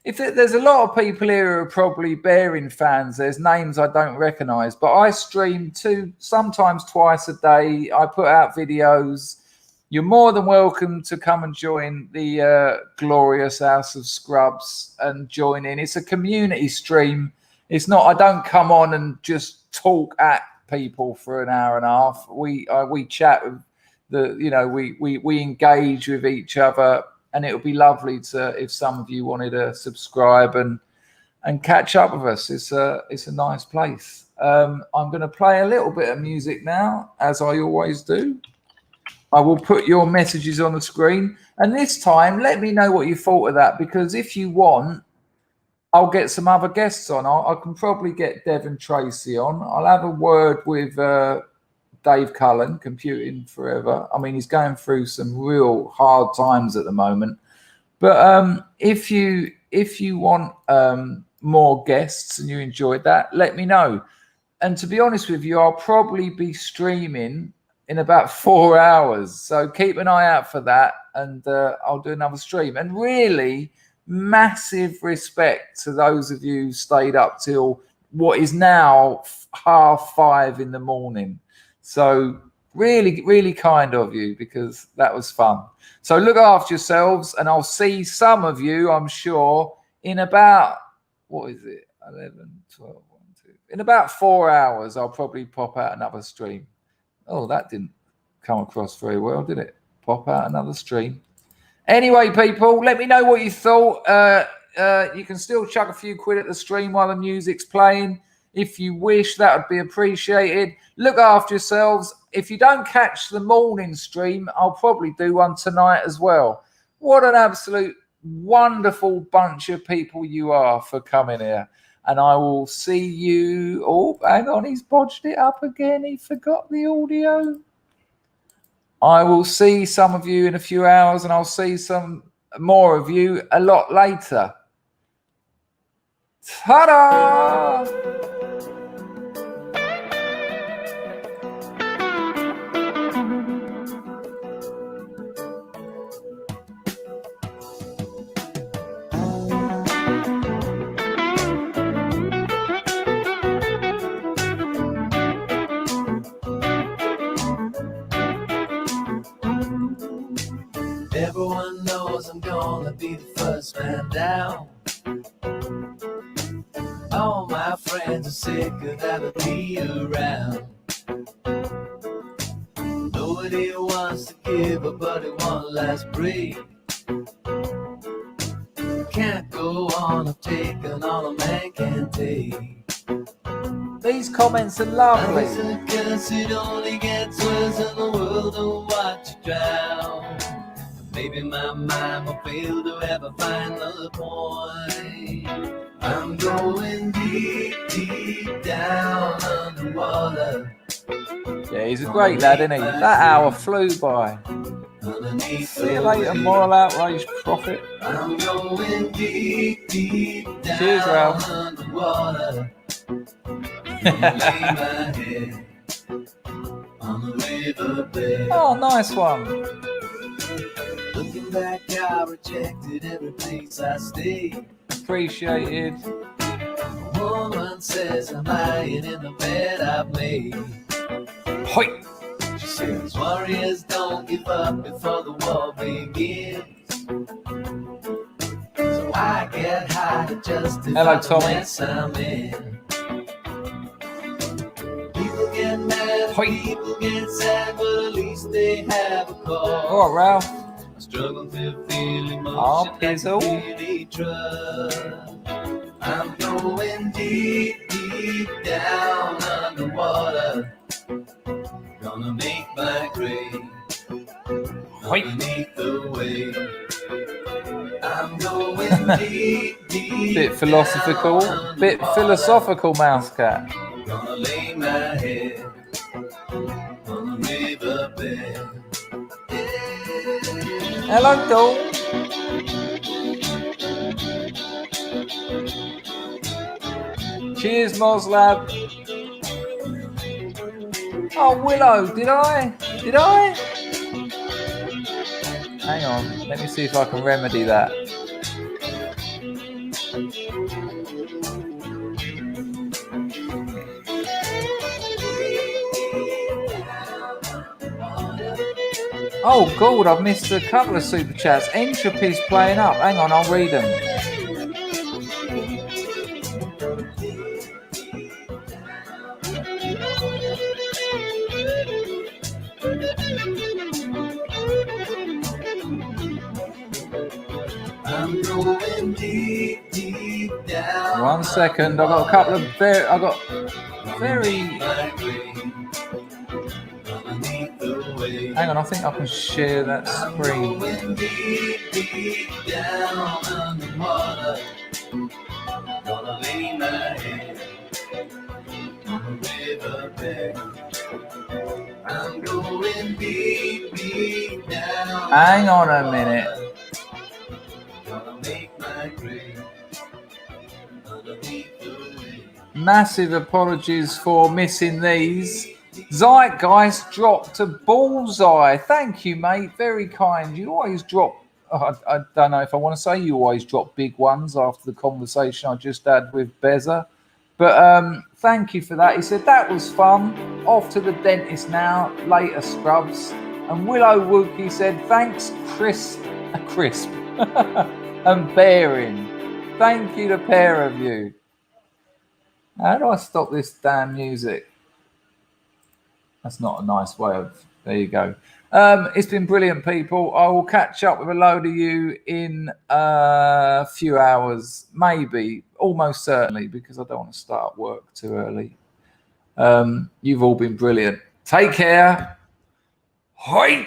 If there's a lot of people here who are probably Bearing fans, there's names I don't recognize, but I stream sometimes twice a day. I put out videos. You're more than welcome to come and join the glorious House of Scrubs and join in. It's a community stream. It's not, I don't come on and just talk at people for an hour and a half. We chat with we engage with each other. and it would be lovely if some of you wanted to subscribe and catch up with us. It's a nice place. I'm going to play a little bit of music now, as I always do. I will put your messages on the screen, and this time let me know what you thought of that, because if you want, I'll get some other guests on. I can probably get Devon Tracy on. I'll have a word with Dave Cullen, Computing Forever. I mean, he's going through some real hard times at the moment. But if you want more guests and you enjoyed that, let me know. And to be honest with you, I'll probably be streaming in about 4 hours. So keep an eye out for that, and I'll do another stream. And really, massive respect to those of you who stayed up till what is now 5:30 in the morning. So really, really kind of you, because that was fun. So look after yourselves, and I'll see some of you, I'm sure, in about, what is it, 11, 12, 1, 2. In about 4 hours, I'll probably pop out another stream. Oh, that didn't come across very well, did it? Pop out another stream. Anyway, people, let me know what you thought. You can still chuck a few quid at the stream while the music's playing. If you wish, that would be appreciated. Look after yourselves. If you don't catch the morning stream, I'll probably do one tonight as well. What an absolute wonderful bunch of people you are for coming here. And I will see you. Oh, hang on, he's bodged it up again. He forgot the audio. I will see some of you in a few hours, and I'll see some more of you a lot later. Ta-da! Everyone knows I'm gonna be the first man down. All my friends are sick of having me around. Nobody wants to give a buddy one last break. Can't go on, I've taken all a man can take. These comments are lovely. Because it only gets worse in the world, don't watch you drown. Maybe my mind will fail to ever find the point. I'm going deep, deep down underwater. Yeah, he's a great lad, isn't he? That hour flew by. See you later, moral outrage prophet. I'm going deep, deep down. Cheers, Ralph. Underwater. Lay my head on the riverbed. Oh, nice one. Looking back, I rejected every place I stayed. Appreciated. A woman says I'm lying in the bed I've made. Hoi. She says warriors don't give up before the war begins. So I get high to justify Hello, the Tommy. mess I'm in. People get mad, Hoi. people get sad, but at least they have a cause. All right, Ralph. Struggle to feel emotion Oh, Pizzle. really trust. I'm going deep, deep down underwater. Gonna make my grave underneath the wave. I'm going deep, deep. Bit philosophical. Bit philosophical, Mousecat. Gonna lay my head on the riverbed. Hello, doll. Cheers, Moslab. Oh, Willow, did I? Hang on, let me see if I can remedy that. Oh, God, I've missed a couple of super chats. Entropy's playing up. Hang on, I'll read them. I'm going deep, deep down. 1 second. I've got a couple of very. I got very. Hang on, I think I can share that screen. Going deep, deep down underwater. Gonna lay my head on the riverbed. I'm going deep, deep down. Hang on a minute. Gonna make my grave underneath the waves. Massive apologies for missing these. Zeitgeist dropped a bullseye. Thank you, mate. Very kind. You always drop. I don't know if I want to say you always drop big ones after the conversation I just had with Beza. But thank you for that. He said that was fun. Off to the dentist now. Later, Scrubs. And Willow Wookie said thanks, Crisp and Bearing. Thank you, the pair of you. How do I stop this damn music? That's not a nice way of. There you go. It's been brilliant, people. I will catch up with a load of you in a few hours, maybe, almost certainly, because I don't want to start work too early. You've all been brilliant. Take care. Hoita!